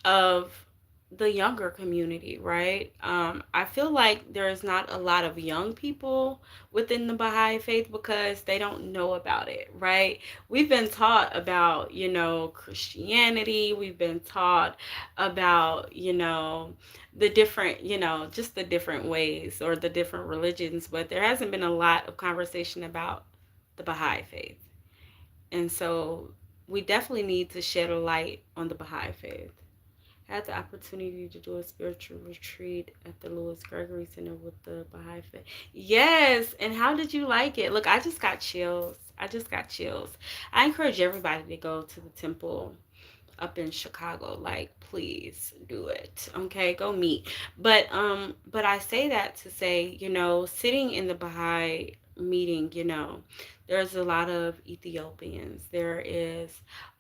of the younger community, right? I feel like there's not a lot of young people within the Baha'i faith because they don't know about it, right? We've been taught about, Christianity. We've been taught about, the different, just the different ways or the different religions, but there hasn't been a lot of conversation about the Baha'i faith. And so we definitely need to shed a light on the Baha'i faith. I had the opportunity to do a spiritual retreat at the Louis Gregory Center with the Baha'i faith. Yes, and how did you like it? Look, I just got chills. I just got chills. I encourage everybody to go to the temple up in Chicago. Like, please do it. Okay, go meet. But I say that to say, sitting in the Baha'i meeting, there's a lot of Ethiopians. There is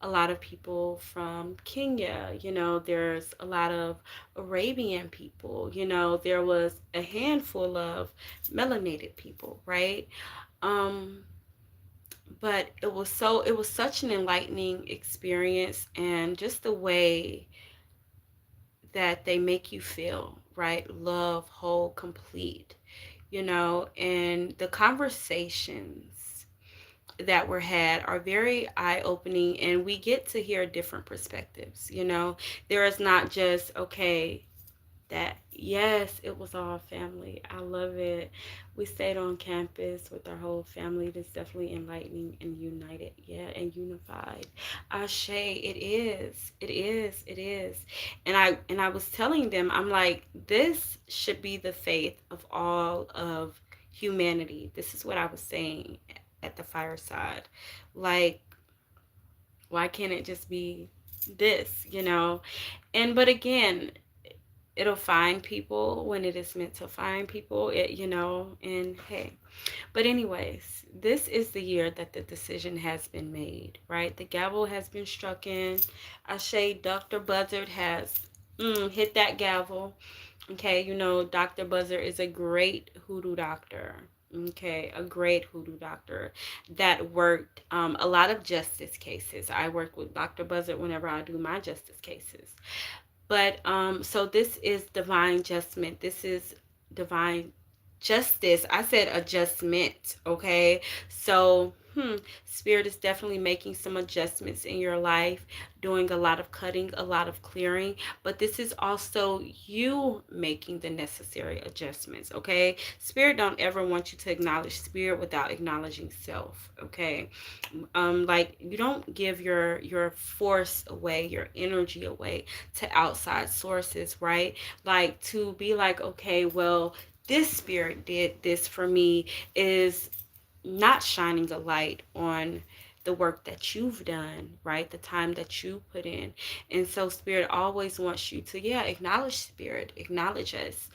a lot of people from Kenya, there's a lot of Arabian people, there was a handful of melanated people, right? Um, but it was such an enlightening experience, and just the way that they make you feel, right? Love, whole, complete, and the conversations that were had are very eye-opening, and we get to hear different perspectives. There is not just, okay, that, yes, it was all family. I love it. We stayed on campus with our whole family. It's definitely enlightening and united, yeah, and unified. Ashe, it is, it is, it is. And I was telling them, I'm like, this should be the faith of all of humanity. This is what I was saying at the fireside. Like, why can't it just be this, And but again, it'll find people when it is meant to find people, and hey. But anyways, this is the year that the decision has been made, right? The gavel has been struck in. Ashe, Dr. Buzzard has hit that gavel. Okay, Dr. Buzzard is a great hoodoo doctor. Okay, a great hoodoo doctor that worked a lot of justice cases. I work with Dr. Buzzard whenever I do my justice cases. But so this is divine adjustment. This is divine justice. I said adjustment, okay? So, Spirit is definitely making some adjustments in your life, doing a lot of cutting, a lot of clearing, but this is also you making the necessary adjustments, okay? Spirit don't ever want you to acknowledge Spirit without acknowledging self, okay? Like, you don't give your force away, your energy away to outside sources, right? Like, to be like, okay, well, this spirit did this for me, is not shining a light on the work that you've done, right? The time that you put in. And so Spirit always wants you to, acknowledge Spirit, acknowledge us,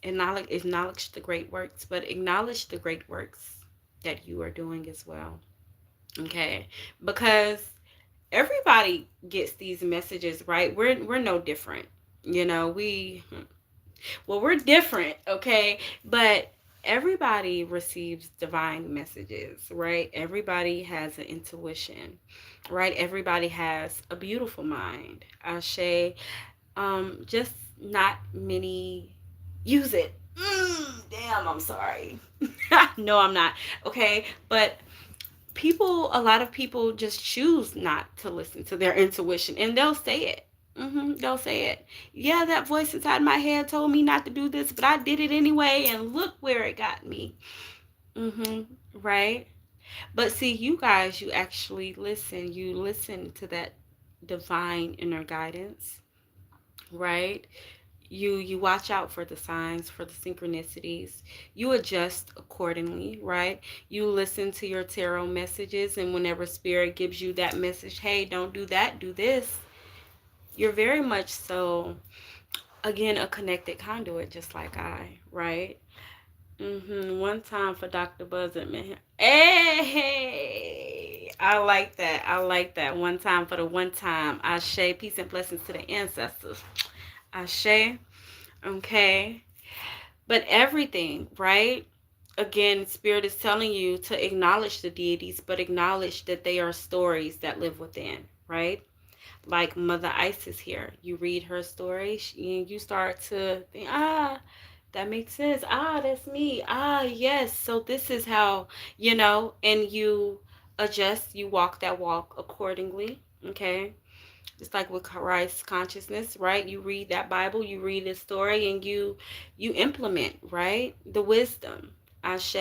acknowledge the great works, but acknowledge the great works that you are doing as well. Okay? Because everybody gets these messages, right? We're no different. We're different, okay? But everybody receives divine messages, right? Everybody has an intuition, right? Everybody has a beautiful mind. Ashe. Just not many use it. Damn, I'm sorry. No, I'm not. Okay, but a lot of people just choose not to listen to their intuition, and they'll say it. They'll say it. Yeah, that voice inside my head told me not to do this, but I did it anyway, and look where it got me. Right? But see, you guys, you actually listen. You listen to that divine inner guidance, right? You watch out for the signs, for the synchronicities. You adjust accordingly, right? You listen to your tarot messages, and whenever spirit gives you that message, hey, don't do that, do this, you're very much so, again, a connected conduit, just like I, right? One time for Dr. Buzzard, man. Hey, I like that. I like that. One time for the one time. Ashe, peace and blessings to the ancestors. Ashe. Okay. But everything, right? Again, Spirit is telling you to acknowledge the deities, but acknowledge that they are stories that live within, right? Like Mother Isis here. You read her story and you start to think, that makes sense. That's me. Yes. So this is how, and you adjust, you walk that walk accordingly. Okay. It's like with Christ consciousness, right? You read that Bible, you read the story, and you implement, right? The wisdom. Ashe.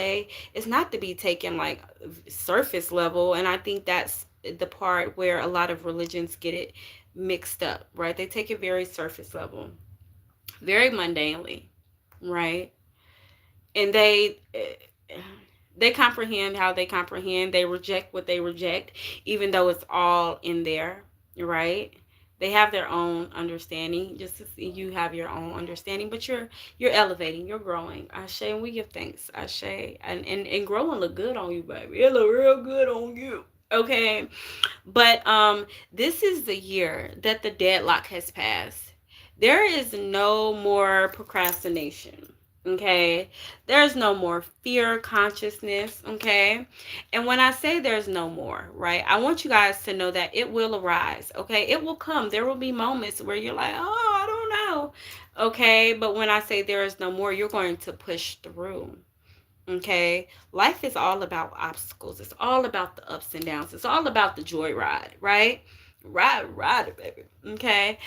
It's not to be taken like surface level, and I think that's the part where a lot of religions get it mixed up, right? They take it very surface level, very mundanely, right? And they comprehend how they comprehend. They reject what they reject, even though it's all in there, right? They have their own understanding, just as you have your own understanding, but you're elevating, you're growing. Ashe, and we give thanks. Ashe, and growing look good on you, baby. It look real good on you. Okay, but this is the year that the deadlock has passed. There is no more procrastination. Okay, there's no more fear consciousness. Okay, and when I say there's no more, right, I want you guys to know that it will arise. Okay, it will come. There will be moments where you're like, oh, I don't know. Okay, but when I say there is no more, you're going to push through. Okay, life is all about obstacles. It's all about the ups and downs. It's all about the joy ride, right? Ride it, baby. Okay.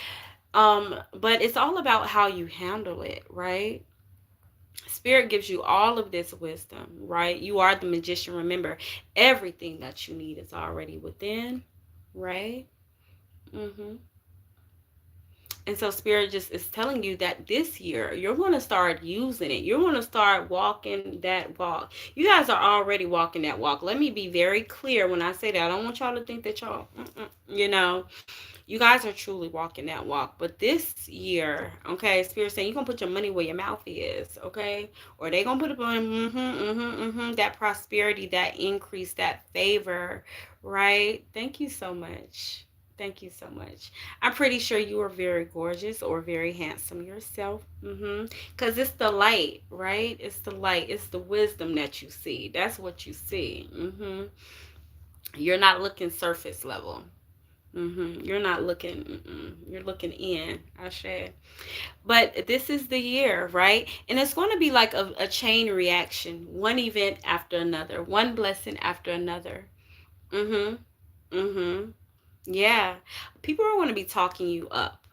But it's all about how you handle it, right? Spirit gives you all of this wisdom, right? You are the magician. Remember, everything that you need is already within, right? And so Spirit just is telling you that this year you're going to start using it. You're going to start walking that walk. You guys are already walking that walk. Let me be very clear when I say that. I don't want y'all to think that y'all, you guys are truly walking that walk. But this year, okay, Spirit saying you're going to put your money where your mouth is, okay? Or they going to put it on that prosperity, that increase, that favor, right? Thank you so much. Thank you so much. I'm pretty sure you are very gorgeous or very handsome yourself. Because it's the light, right? It's the light. It's the wisdom that you see. That's what you see. You're not looking surface level. You're not looking, you're looking in. Ashe. But this is the year, right? And it's going to be like a chain reaction. One event after another. One blessing after another. Mm-hmm. Mm-hmm. Yeah. People are going to be talking you up.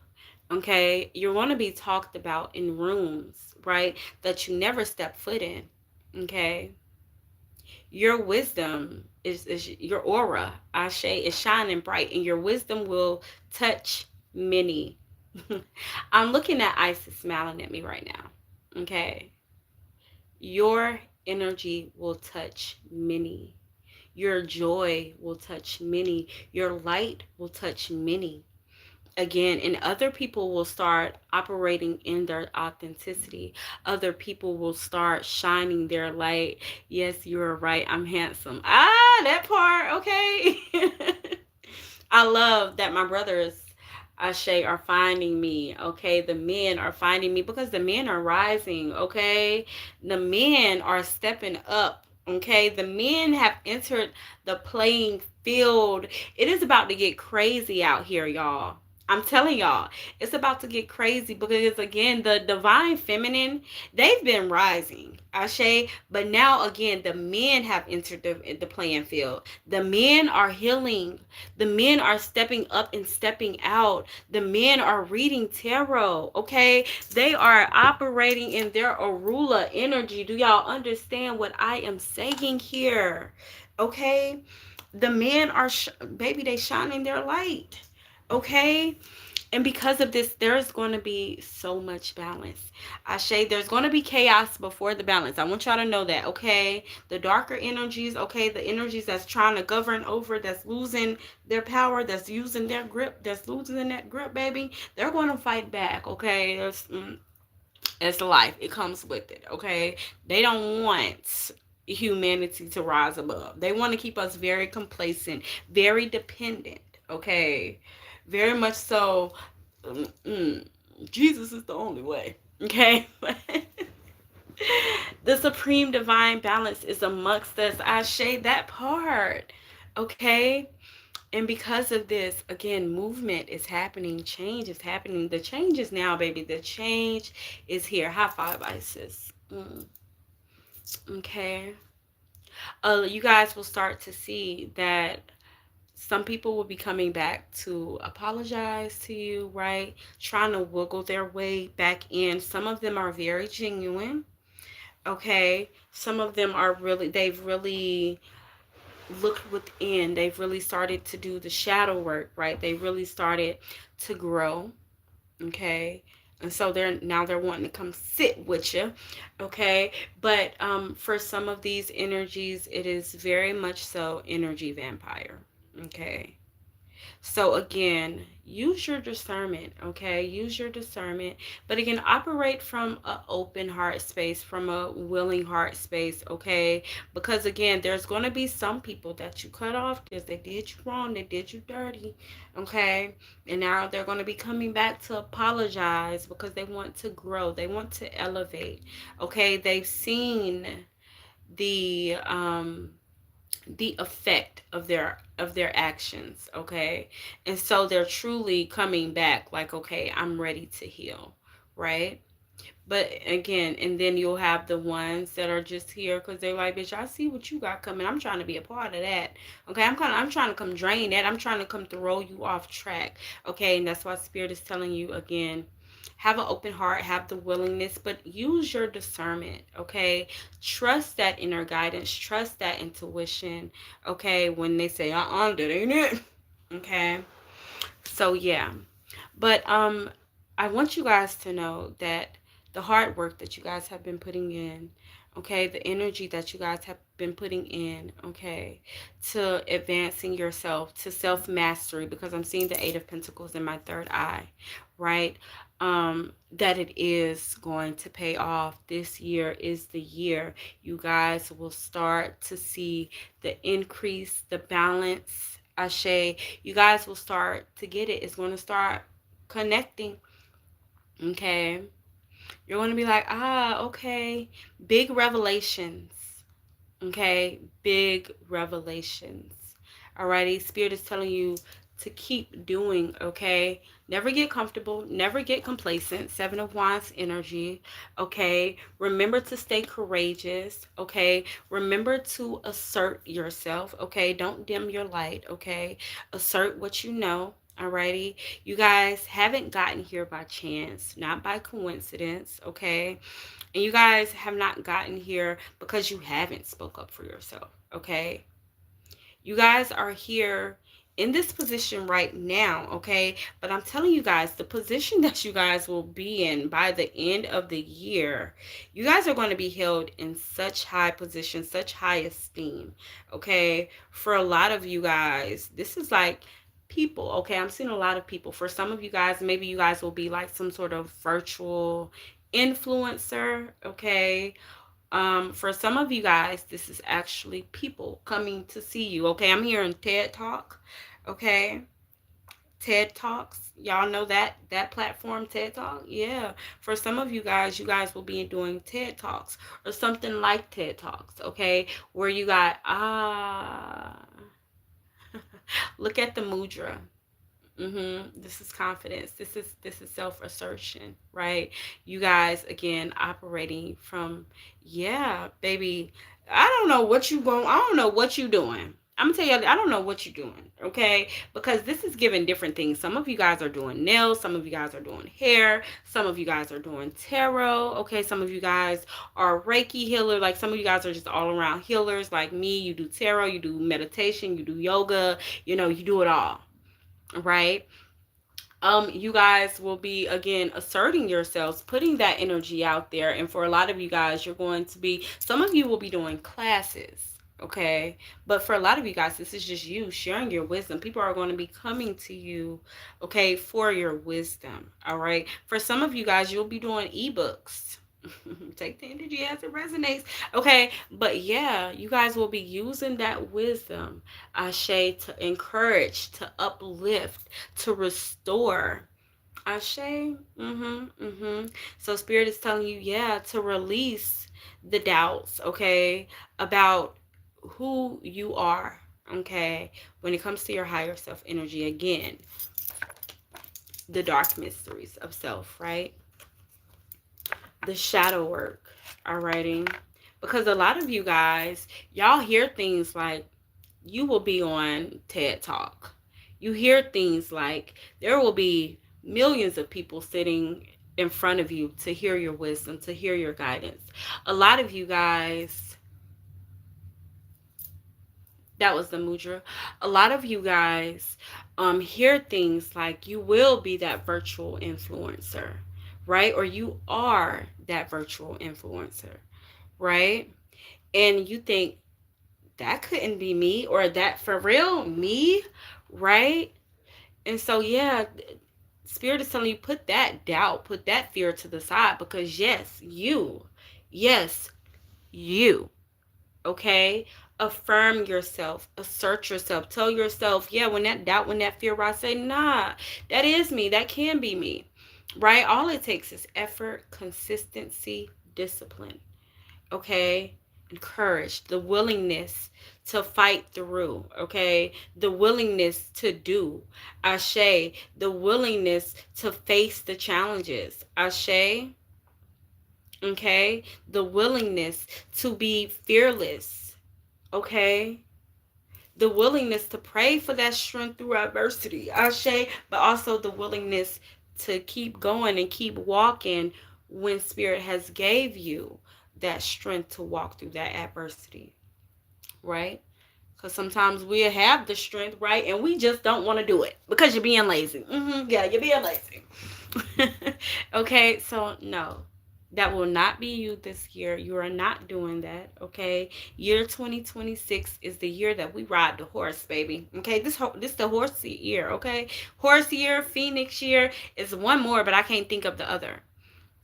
Okay. You're going to be talked about in rooms, right? That you never step foot in. Okay. Your wisdom is your aura, Ashe, is shining bright, and your wisdom will touch many. I'm looking at Isis smiling at me right now. Okay. Your energy will touch many. Your joy will touch many. Your light will touch many. Again, and other people will start operating in their authenticity. Other people will start shining their light. Yes, you're right. I'm handsome. That part. Okay. I love that my brothers Ashe, are finding me. Okay, the men are finding me because the men are rising. Okay, the men are stepping up. Okay, the men have entered the playing field. It is about to get crazy out here, y'all. I'm telling y'all, it's about to get crazy because again, the divine feminine, they've been rising, Ashe, but now again, the men have entered the playing field. The men are healing. The men are stepping up and stepping out. The men are reading tarot, okay? They are operating in their Arula energy. Do y'all understand what I am saying here? Okay? The men are, baby, they shining their light, okay? And because of this, there's going to be so much balance. Ashe, there's going to be chaos before the balance. I want y'all to know that, okay? The darker energies, okay? The energies that's trying to govern over, that's losing their power, that's using their grip, that's losing that grip, baby. They're going to fight back, okay? It's life. It comes with it, okay? They don't want humanity to rise above. They want to keep us very complacent, very dependent, okay? Very much so. Jesus is the only way, okay? The supreme divine balance is amongst us. I shade that part, okay? And because of this, again, movement is happening, change is happening. The change is now, baby. The change is here. High five, Isis. Okay. You guys will start to see that some people will be coming back to apologize to you, right? Trying to wiggle their way back in. Some of them are very genuine, okay? Some of them are really, they've really looked within. They've really started to do the shadow work, right? They really started to grow, okay? And so they're wanting to come sit with you, okay? But for some of these energies, it is very much so energy vampire, okay? So again, use your discernment, okay? Use your discernment. But again, operate from an open heart space, from a willing heart space, okay? Because again, there's going to be some people that you cut off because they did you wrong, they did you dirty, okay? And now they're going to be coming back to apologize because they want to grow, they want to elevate, okay? They've seen the effect of their actions, okay? And so they're truly coming back like, okay, I'm ready to heal, right? But again, and then you'll have the ones that are just here because they're like, bitch, I see what you got coming. I'm trying to be a part of that. Okay, I'm trying to come drain that. I'm trying to come throw you off track. Okay, and that's why Spirit is telling you again, have an open heart, have the willingness, but use your discernment, okay? Trust that inner guidance, trust that intuition, okay? When they say, that ain't it, okay? So, yeah. But I want you guys to know that the hard work that you guys have been putting in, okay, the energy that you guys have been putting in, okay, to advancing yourself, to self-mastery, because I'm seeing the Eight of Pentacles in my third eye, right? That it is going to pay off. This year is the year you guys will start to see the increase, the balance, Ashe. You guys will start to get it. It's going to start connecting, okay? You're going to be like, okay. Big revelations, okay? Big revelations. Alrighty, Spirit is telling you to keep doing, okay? Never get comfortable, never get complacent. Seven of Wands energy, okay? Remember to stay courageous, okay? Remember to assert yourself, okay? Don't dim your light, okay? Assert what you know. Alrighty, you guys haven't gotten here by chance, not by coincidence, okay? And you guys have not gotten here because you haven't spoke up for yourself, okay? You guys are here in this position right now, okay? But I'm telling you guys, the position that you guys will be in by the end of the year, you guys are going to be held in such high position, such high esteem, okay? For a lot of you guys, this is like people, okay? I'm seeing a lot of people. For some of you guys, maybe you guys will be like some sort of virtual influencer, okay? For some of you guys, this is actually people coming to see you, okay? I'm hearing TED Talk, okay? TED Talks. Y'all know that platform, TED Talk? Yeah. For some of you guys will be doing TED Talks or something like TED Talks, okay? Where you got look at the mudra. This is confidence. This is self-assertion, right? You guys again operating from, yeah, baby. I don't know what you doing. I'm gonna tell you, I don't know what you're doing, okay? Because this is giving different things. Some of you guys are doing nails, some of you guys are doing hair, some of you guys are doing tarot, okay? Some of you guys are Reiki healer, like some of you guys are just all around healers like me. You do tarot, you do meditation, you do yoga, you do it all, right? You guys will be again asserting yourselves, putting that energy out there. And for a lot of you guys, you're going to be, some of you will be doing classes, okay? But for a lot of you guys, this is just you sharing your wisdom. People are going to be coming to you, okay, for your wisdom, all right? For some of you guys, you'll be doing ebooks. Take the energy as it resonates, okay? But yeah, you guys will be using that wisdom, Ashe, to encourage, to uplift, to restore. Ashe. So Spirit is telling you, yeah, to release the doubts, okay, about who you are, okay, when it comes to your higher self energy. Again, the dark mysteries of self, right? The shadow work, alrighty? Because a lot of you guys, y'all hear things like, you will be on TED Talk. You hear things like there will be millions of people sitting in front of you to hear your wisdom, to hear your guidance. A lot of you guys, that was the mudra. A lot of you guys hear things like you will be that virtual influencer, right? Or you are that virtual influencer, right? And you think, that couldn't be me, or that for real me, right? And so yeah, Spirit is telling you, put that doubt, put that fear to the side, because yes, you, okay? Affirm yourself, assert yourself, tell yourself, yeah, when that doubt, when that fear rises, say, nah, that is me, that can be me, right? All it takes is effort, consistency, discipline, okay? And courage, the willingness to fight through, okay? The willingness to do, Ashe, the willingness to face the challenges, Ashe, okay? The willingness to be fearless, okay? The willingness to pray for that strength through adversity, Ashe, but also the willingness to keep going and keep walking when Spirit has gave you that strength to walk through that adversity, right? Because sometimes we have the strength, right? And we just don't want to do it because you're being lazy. Yeah, you're being lazy. Okay, so no, that will not be you this year. You are not doing that, okay? Year 2026 is the year that we ride the horse, baby. Okay, this the horse year, okay? Horse year, Phoenix year is one more, but I can't think of the other.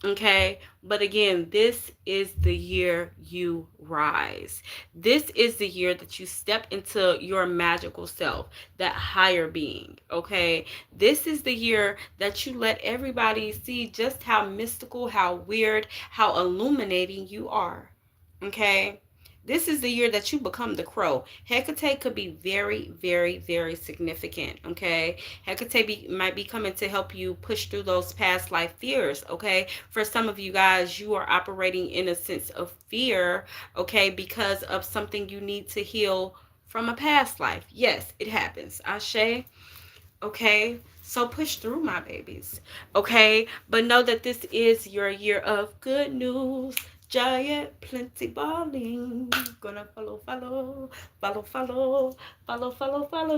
Okay, but again, this is the year you rise. This is the year that you step into your magical self, that higher being. Okay, this is the year that you let everybody see just how mystical, how weird, how illuminating you are. Okay, this is the year that you become the crow. Hecate could be very, very, very significant, okay? Hecate might be coming to help you push through those past life fears, okay? For some of you guys, you are operating in a sense of fear, okay, because of something you need to heal from a past life. Yes, it happens. Ashe, okay? So push through, my babies, okay? But know that this is your year of good news. Giant plenty balling. Gonna follow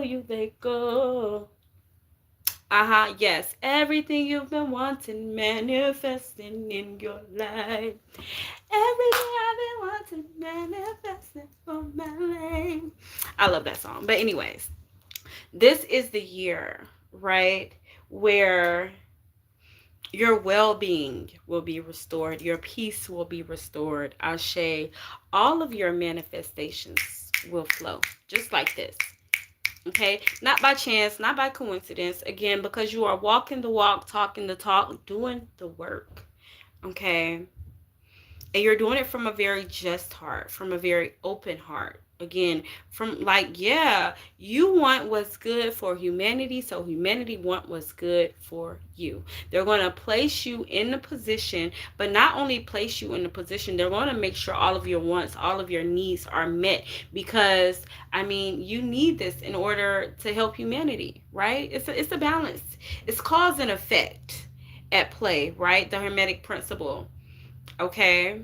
you, they go. Yes. Everything you've been wanting, manifesting in your life. Everything I've been wanting, manifesting for my life. I love that song. But anyways, this is the year, right, where your well-being will be restored, your peace will be restored, Ashe. All of your manifestations will flow just like this. Okay, not by chance, not by coincidence. Again, because you are walking the walk, talking the talk, doing the work. Okay, and you're doing it from a very just heart, from a very open heart. Again, from like, yeah, you want what's good for humanity, so humanity want what's good for you. They're going to place you in the position, but not only place you in the position, they're going to make sure all of your wants, all of your needs are met, because I mean, you need this in order to help humanity, right? It's a balance. It's cause and effect at play, right? The Hermetic principle. Okay,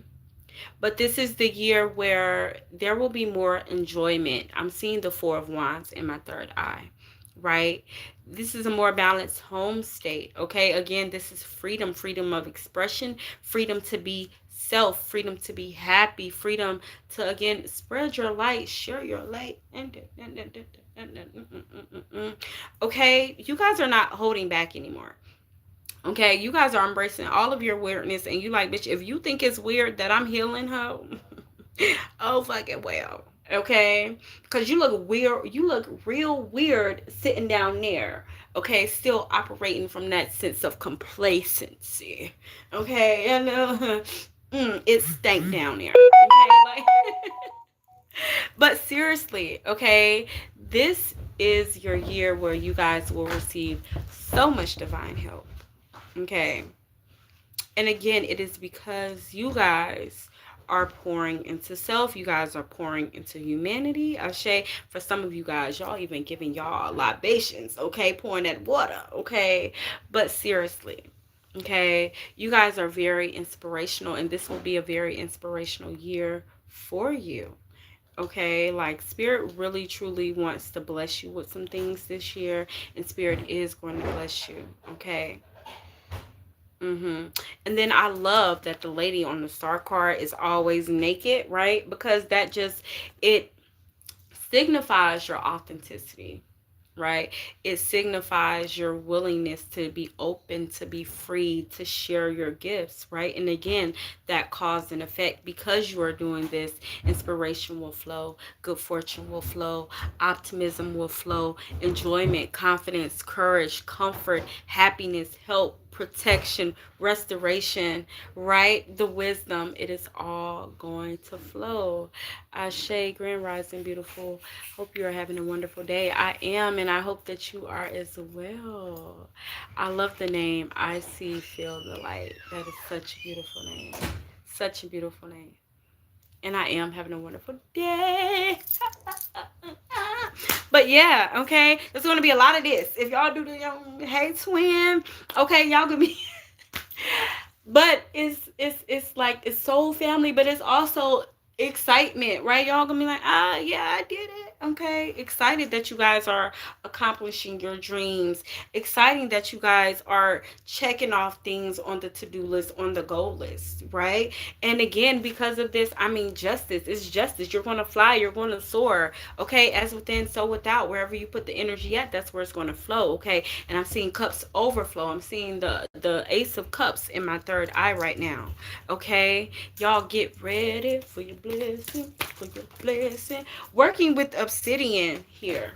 but this is the year where there will be more enjoyment. I'm seeing the Four of Wands in my third eye, right? This is a more balanced home state, okay? Again, this is freedom, freedom of expression, freedom to be self, freedom to be happy, freedom to, again, spread your light, share your light. Okay, you guys are not holding back anymore. Okay, you guys are embracing all of your weirdness, and you like, bitch, if you think it's weird that I'm healing her, oh fucking well. Okay, because you look weird, you look real weird sitting down there. Okay, still operating from that sense of complacency. Okay, and it stank down there. Okay, like, but seriously, okay, this is your year where you guys will receive so much divine help. Okay, and again, it is because you guys are pouring into self. You guys are pouring into humanity. Ashe, for some of you guys, y'all even giving y'all libations, okay? Pouring that water, okay? But seriously, okay? You guys are very inspirational, and this will be a very inspirational year for you. Okay, like Spirit really truly wants to bless you with some things this year, and Spirit is going to bless you, okay? And then I love that the lady on the star card is always naked, right? Because that just, it signifies your authenticity, right? It signifies your willingness to be open, to be free, to share your gifts, right? And again, that cause and effect. Because you are doing this, inspiration will flow, good fortune will flow, optimism will flow, enjoyment, confidence, courage, comfort, happiness, help, protection, restoration, right? The wisdom, it is all going to flow. Ashe, Grand Rising, beautiful. Hope you are having a wonderful day. I am, and I hope that you are as well. I love the name. I see, feel the light. That is such a beautiful name. Such a beautiful name. And I am having a wonderful day. But yeah, okay. There's gonna be a lot of this. If y'all do the hey twin, okay, y'all gonna be but it's like it's soul family, but it's also excitement, right? Y'all gonna be like, ah, yeah, I did it. Okay, excited that you guys are accomplishing your dreams, exciting that you guys are checking off things on the to-do list, on the goal list, right? And again, because of this, I mean, justice is justice. You're gonna fly, you're gonna soar. Okay, as within, so without. Wherever you put the energy at, that's where it's gonna flow. Okay, and I'm seeing cups overflow. I'm seeing the Ace of Cups in my third eye right now. Okay, y'all get ready for your blessing, for your blessing. Working with obsidian here.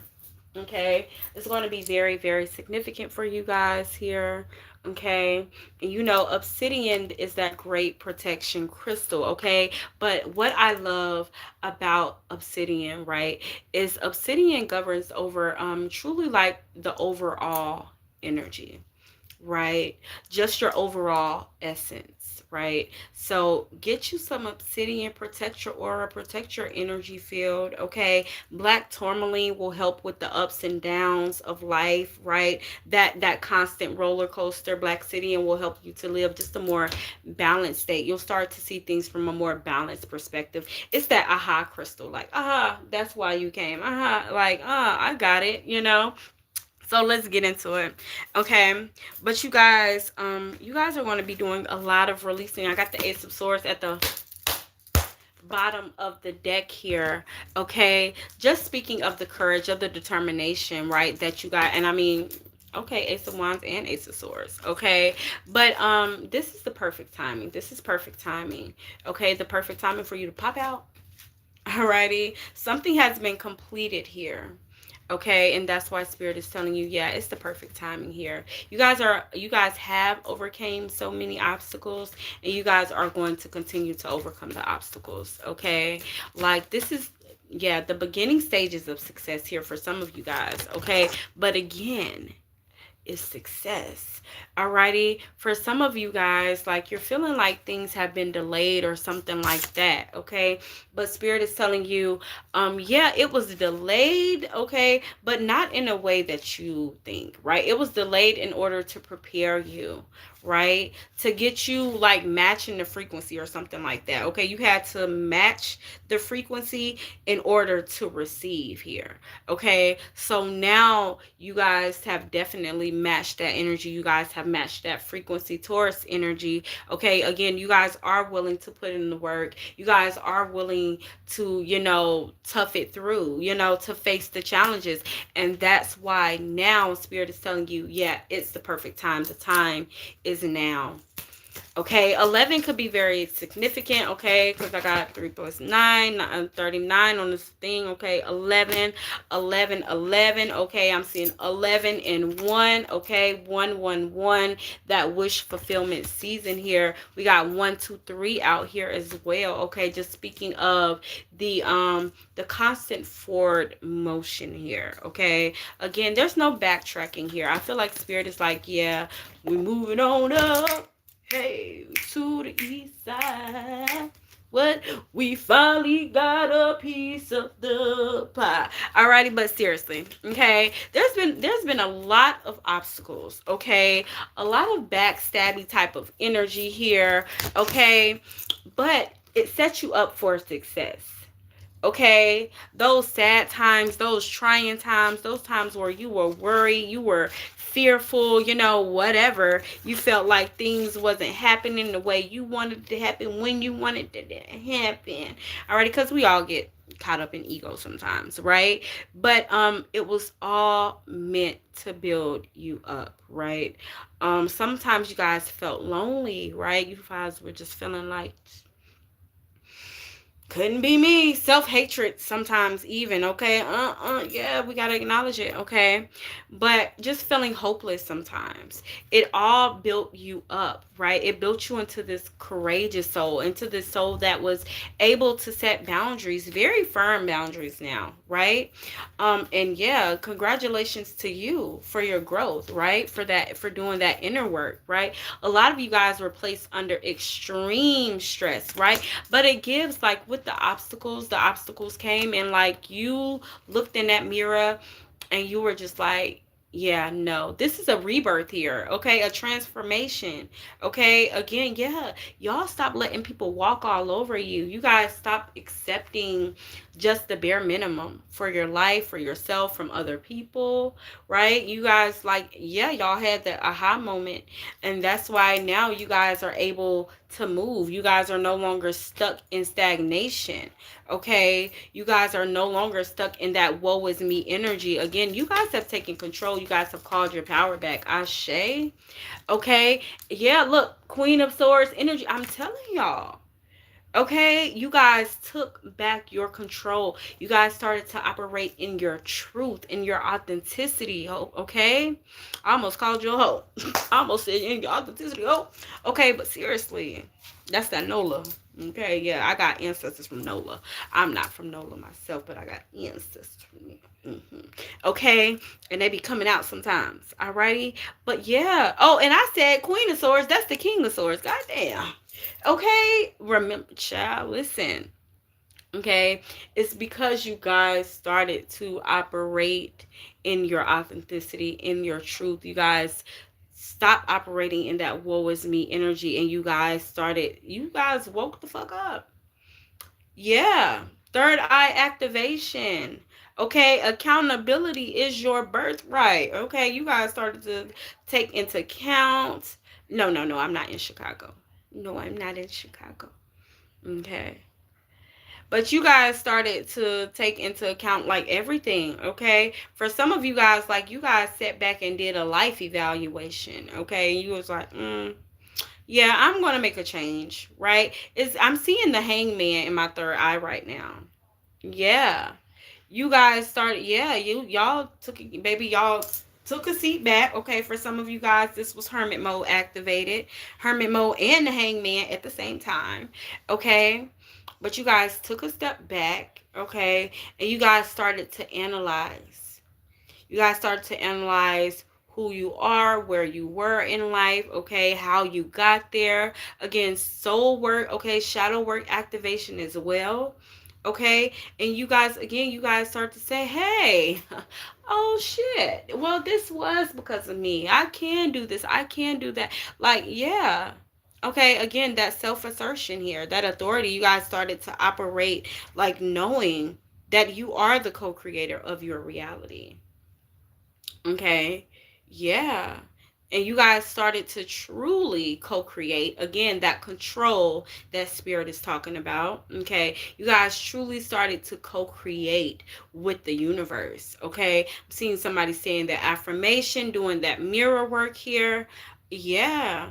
Okay, it's going to be very, very significant for you guys here. Okay, and you know, obsidian is that great protection crystal. Okay, but what I love about obsidian, right, is obsidian governs over truly like the overall energy, right? Just your overall essence, right? So get you some obsidian, protect your aura, protect your energy field, okay? Black tourmaline will help with the ups and downs of life, right? That constant roller coaster. Black obsidian will help you to live just a more balanced state. You'll start to see things from a more balanced perspective. It's that aha crystal, like, aha, that's why you came. Aha, like, I got it, you know? So let's get into it. Okay. But you guys are going to be doing a lot of releasing. I got the Ace of Swords at the bottom of the deck here. Okay. Just speaking of the courage, of the determination, right? That you got. And I mean, okay, Ace of Wands and Ace of Swords. Okay. But this is the perfect timing. This is perfect timing. Okay. The perfect timing for you to pop out. Alrighty. Something has been completed here. Okay, and that's why Spirit is telling you, yeah, it's the perfect timing here. You guys have overcame so many obstacles, and you guys are going to continue to overcome the obstacles. Okay, like this is, yeah, the beginning stages of success here for some of you guys. Okay, but again, is success. Alrighty. For some of you guys, like you're feeling like things have been delayed or something like that. Okay. But Spirit is telling you, yeah, it was delayed, okay, but not in a way that you think, right? It was delayed in order to prepare you, right? To get you like matching the frequency or something like that. Okay. You had to match the frequency in order to receive here. Okay, so now you guys have definitely matched that energy. You guys have matched that frequency, Taurus energy. Okay, again, you guys are willing to put in the work. You guys are willing to, tough it through, to face the challenges. And that's why now Spirit is telling you, yeah, it's the perfect time. The time is now. Okay, 11 could be very significant, okay, because I got 3 plus 9, 39 on this thing, okay, 11, 11, 11, okay, I'm seeing 11 and 1, okay, 1, 1, 1, that wish fulfillment season here. We got 1, 2, 3 out here as well, okay, just speaking of the constant forward motion here, okay. Again, there's no backtracking here. I feel like Spirit is like, yeah, we moving on up. Hey, to the east side. What? We finally got a piece of the pie. Alrighty, but seriously, okay. There's been a lot of obstacles, okay? A lot of backstabby type of energy here, okay? But it sets you up for success. Okay, those sad times, those trying times, those times where you were worried, you were fearful, whatever, you felt like things wasn't happening the way you wanted it to happen, when you wanted it to happen. Alrighty, because we all get caught up in ego sometimes, right? But it was all meant to build you up, right? Sometimes you guys felt lonely, right? You guys were just feeling like, couldn't be me. Self-hatred sometimes even, okay? Yeah, we got to acknowledge it, okay? But just feeling hopeless sometimes. It all built you up, right? It built you into this courageous soul, into this soul that was able to set boundaries, very firm boundaries now, right? And yeah, congratulations to you for your growth, right? For doing that inner work, right? A lot of you guys were placed under extreme stress, right? But it gives, like, with the obstacles came, and like you looked in that mirror and you were just like, yeah, no, this is a rebirth here, okay? A transformation, okay? Again, yeah, y'all stop letting people walk all over you. You guys stop accepting just the bare minimum for your life, for yourself, from other people, right? You guys, like, yeah, y'all had that aha moment, and that's why now you guys are able to move. You guys are no longer stuck in stagnation, okay? You guys are no longer stuck in that woe is me energy. Again, you guys have taken control. You guys have called your power back. Ashe. Okay? Yeah, look, Queen of Swords energy. I'm telling y'all. Okay, you guys took back your control. You guys started to operate in your truth, in your authenticity. Okay, I almost called you a hoe. I almost said in your authenticity, hoe. Okay, but seriously, that's that Nola. Okay, yeah, I got ancestors from Nola. I'm not from Nola myself, but I got ancestors from me. Okay, and they be coming out sometimes. Alrighty, but yeah. Oh, and I said Queen of Swords. That's the King of Swords. Goddamn. Okay, remember, child, listen. Okay, it's because you guys started to operate in your authenticity, in your truth. You guys stop operating in that woe is me energy, and you guys woke the fuck up. Yeah, third eye activation. Okay, accountability is your birthright. Okay, you guys started to take into account. No, no, no, I'm not in Chicago. No, I'm not in Chicago. Okay. But you guys started to take into account like everything, okay? For some of you guys, like you guys sat back and did a life evaluation, okay? You was like, yeah, I'm gonna make a change, right? I'm seeing the hangman in my third eye right now. Yeah. You guys started, yeah, y'all took, baby, y'all took a seat back. Okay, for some of you guys, this was hermit mode activated. Hermit mode and the hangman at the same time. Okay. But you guys took a step back, okay? And you guys started to analyze. You guys start to analyze who you are, where you were in life, okay, how you got there. Again, soul work, okay, shadow work activation as well, okay? And you guys, again, you guys start to say, hey, oh shit, well, this was because of me. I can do this, I can do that. Like, yeah. Okay, again, that self assertion here, that authority, you guys started to operate like knowing that you are the co creator of your reality. Okay. Yeah. And you guys started to truly co-create. Again, that control that spirit is talking about. Okay. You guys truly started to co-create with the universe. Okay. I'm seeing somebody saying that affirmation, doing that mirror work here. Yeah.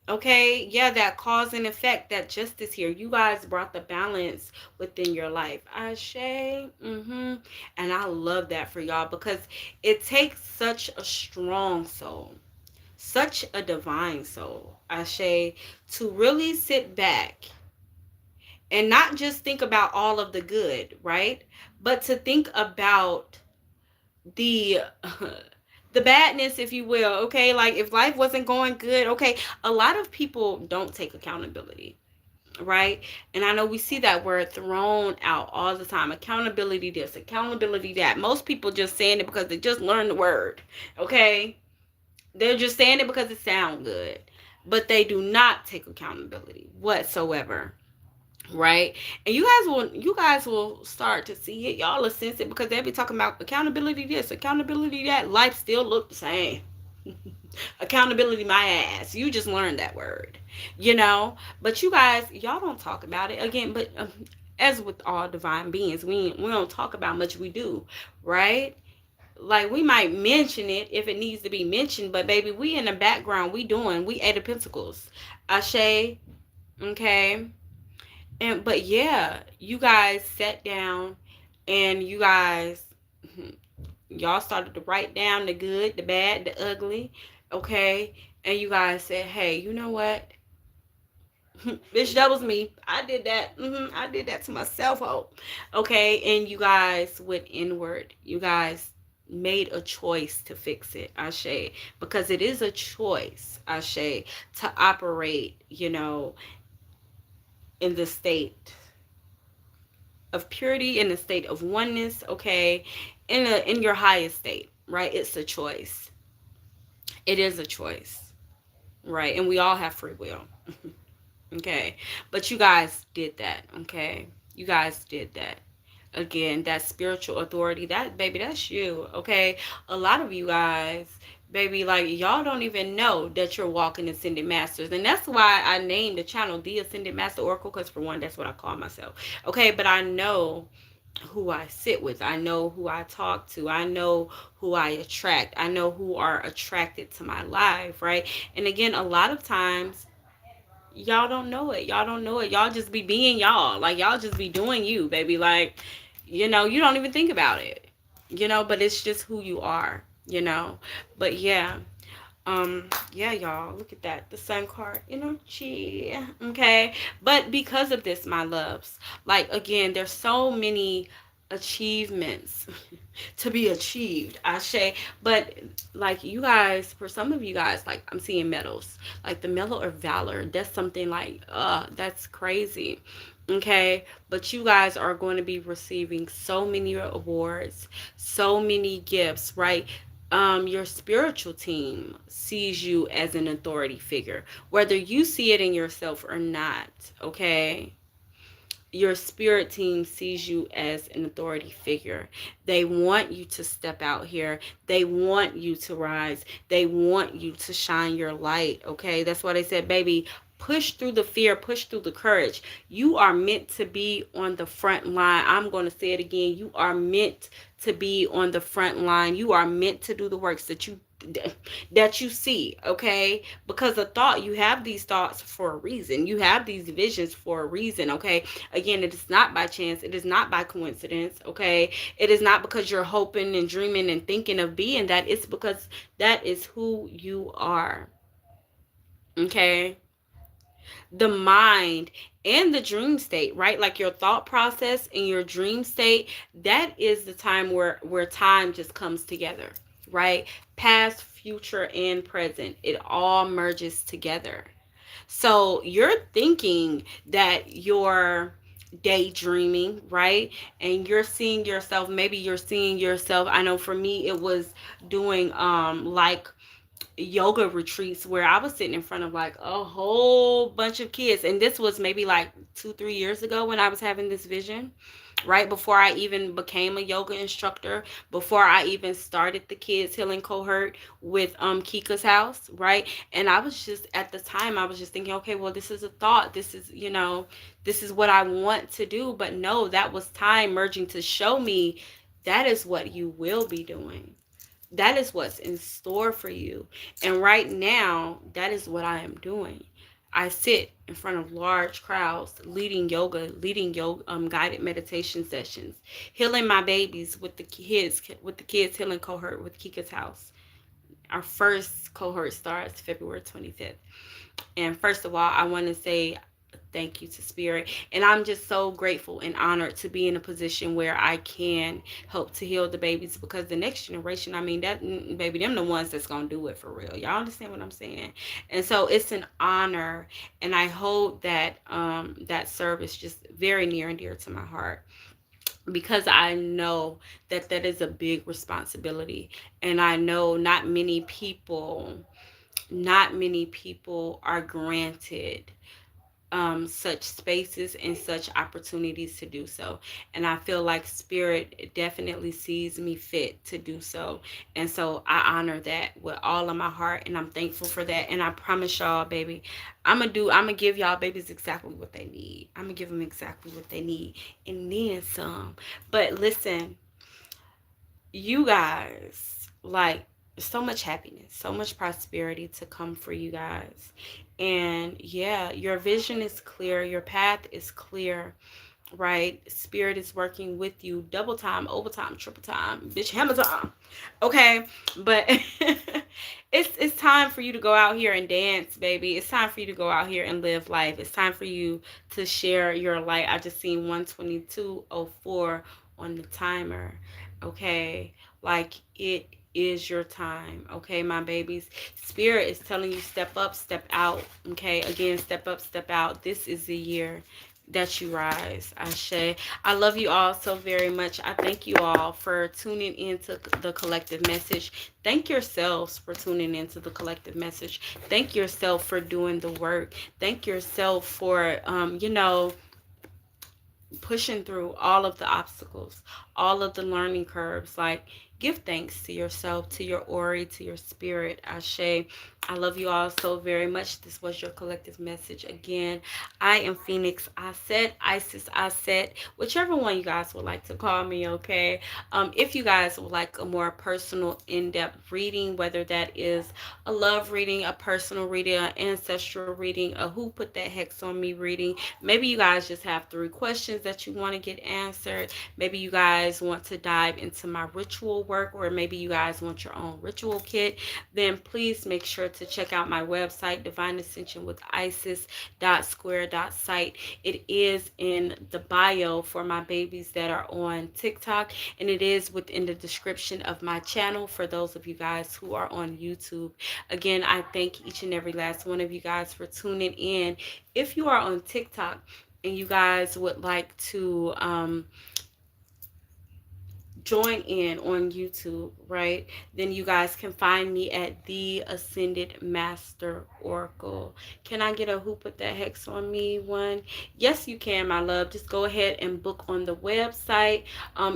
Okay, yeah, that cause and effect, that justice here. You guys brought the balance within your life. Ashe. Mm-hmm. And I love that for y'all because it takes such a strong soul, such a divine soul, Ashe, to really sit back and not just think about all of the good, right? But to think about the the badness, if you will. Okay, like if life wasn't going good, okay, a lot of people don't take accountability, right? And I know we see that word thrown out all the time. Accountability this, accountability that. Most people just saying it because they just learned the word. Okay, they're just saying it because it sounds good, but they do not take accountability whatsoever, right? And you guys will start to see it. Y'all will sense it because they'll be talking about accountability this, accountability that. Life still look the same. Accountability my ass. You just learned that word, but you guys, y'all don't talk about it again. But as with all divine beings, we don't talk about much, we do, right? Like we might mention it if it needs to be mentioned, but baby, we in the background, we Eight of Pentacles, Ashe. Okay. And but yeah, you guys sat down and you guys, y'all started to write down the good, the bad, the ugly, okay? And you guys said, hey, you know what? Bitch, that was me. I did that. I did that to myself, hope. Okay, and you guys went inward. You guys made a choice to fix it, Ashe, because it is a choice, Ashe, to operate, in the state of purity, in a state of oneness, okay, in your highest state, right? It's a choice. It is a choice, right? And we all have free will. Okay, but you guys did that. Okay, you guys did that. Again, that spiritual authority, that baby, that's you. Okay, a lot of you guys, baby, like y'all don't even know that you're walking ascended masters. And that's why I named the channel the Ascended Master Oracle, because for one, that's what I call myself. Okay, but I know who I sit with. I know who I talk to. I know who I attract. I know who are attracted to my life, right? And again, a lot of times y'all don't know it. Y'all don't know it. Y'all just be being y'all. Like y'all just be doing you, baby. Like, you don't even think about it. But it's just who you are. But yeah. Yeah, y'all, look at that, the Sun card energy. Okay, but because of this, my loves, like again, there's so many achievements to be achieved, Ashe. But like you guys, for some of you guys, like I'm seeing medals, like the medal of valor. That's something like that's crazy. Okay, but you guys are going to be receiving so many awards, so many gifts, right? Your spiritual team sees you as an authority figure, whether you see it in yourself or not. Okay, your spirit team sees you as an authority figure. They want you to step out here. They want you to rise. They want you to shine your light. Okay, that's why they said, baby, push through the fear, push through the courage. You are meant to be on the front line. I'm going to say it again. You are meant to be on the front line. You are meant to do the works that you see, okay? Because a thought, you have these thoughts for a reason. You have these visions for a reason, okay? Again, it is not by chance. It is not by coincidence, okay? It is not because you're hoping and dreaming and thinking of being that. It's because that is who you are, okay? The mind and the dream state, right? Like your thought process and your dream state, that is the time where time just comes together, right? Past, future, and present, it all merges together. So you're thinking that you're daydreaming, right? And you're seeing yourself, maybe you're seeing yourself, I know for me it was doing like yoga retreats where I was sitting in front of like a whole bunch of kids. And this was maybe like 2, 3 years ago when I was having this vision, right before I even became a yoga instructor, before I even started the kids healing cohort with Kika's house, right? And I was just, at the time I was just thinking, okay, well, this is a thought, this is, this is what I want to do. But no, that was time merging to show me that is what you will be doing. That is what's in store for you. And right now, that is what I am doing. I sit in front of large crowds, leading yoga, guided meditation sessions, healing my babies with the kids healing cohort with Kika's house. Our first cohort starts February 25th. And first of all, I want to say thank you to Spirit. And I'm just so grateful and honored to be in a position where I can help to heal the babies, because the next generation, I mean, that baby, them the ones that's going to do it for real. Y'all understand what I'm saying? And so it's an honor, and I hold that that service just very near and dear to my heart, because I know that that is a big responsibility. And I know not many people are granted such spaces and such opportunities to do so. And I feel like Spirit definitely sees me fit to do so. And so I honor that with all of my heart, and I'm thankful for that. And I promise y'all, baby, I'm gonna give y'all babies exactly what they need. I'm gonna give them exactly what they need and then some. But listen, you guys, like, so much happiness, so much prosperity to come for you guys. And yeah, your vision is clear, your path is clear, right? Spirit is working with you double time, overtime, triple time, bitch, hammer time. Okay, but it's time for you to go out here and dance, baby. It's time for you to go out here and live life. It's time for you to share your light. I just seen 122:04 on the timer. Okay, like, it is your time. Okay, my babies. Spirit is telling you, step up, step out. Okay, again, step up, step out. This is the year that you rise. Ashe. I love you all so very much. I thank you all for tuning into the collective message. Thank yourselves for tuning into the collective message. Thank yourself for doing the work. Thank yourself for pushing through all of the obstacles, all of the learning curves. Like, give thanks to yourself, to your Ori, to your spirit. Ashe. I love you all so very much. This was your collective message. Again, I am Phoenix Aset, Isis Aset, whichever one you guys would like to call me, okay? If you guys would like a more personal, in-depth reading, whether that is a love reading, a personal reading, an ancestral reading, a who put that hex on me reading, maybe you guys just have 3 questions that you want to get answered, maybe you guys want to dive into my ritual work, or maybe you guys want your own ritual kit, then please make sure to check out my website, Divine Ascension with Isis.square.site. It is in the bio for my babies that are on TikTok, and it is within the description of my channel for those of you guys who are on YouTube. Again, I thank each and every last one of you guys for tuning in. If you are on TikTok and you guys would like to join in on YouTube, right? Then you guys can find me at The Ascended Master Oracle. Can I get a who put that hex on me one? Yes, you can, my love. Just go ahead and book on the website.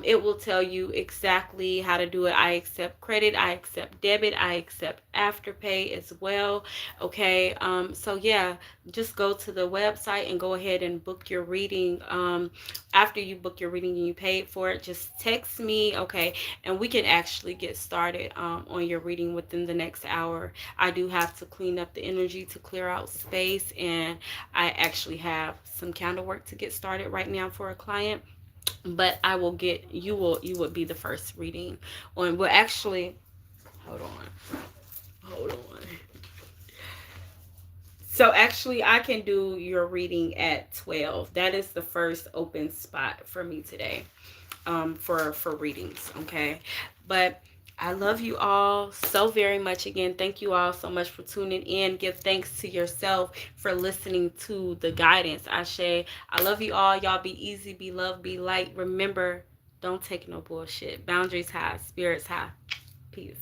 It will tell you exactly how to do it. I accept credit, I accept debit, I accept Afterpay as well. Okay, so yeah, just go to the website and go ahead and book your reading. After you book your reading and you paid for it, just text me, okay, and we can actually get started on your reading within the next hour. I do have to clean up the energy to clear out space, and I actually have some candle work to get started right now for a client. But I will get you would be the first reading on. Well, actually, hold on, hold on. So actually, I can do your reading at 12. That is the first open spot for me today, for readings. Okay, but I love you all so very much. Again, thank you all so much for tuning in. Give thanks to yourself for listening to the guidance. Ashe, I love you all. Y'all be easy, be loved, be light. Remember, don't take no bullshit. Boundaries high, spirits high. Peace.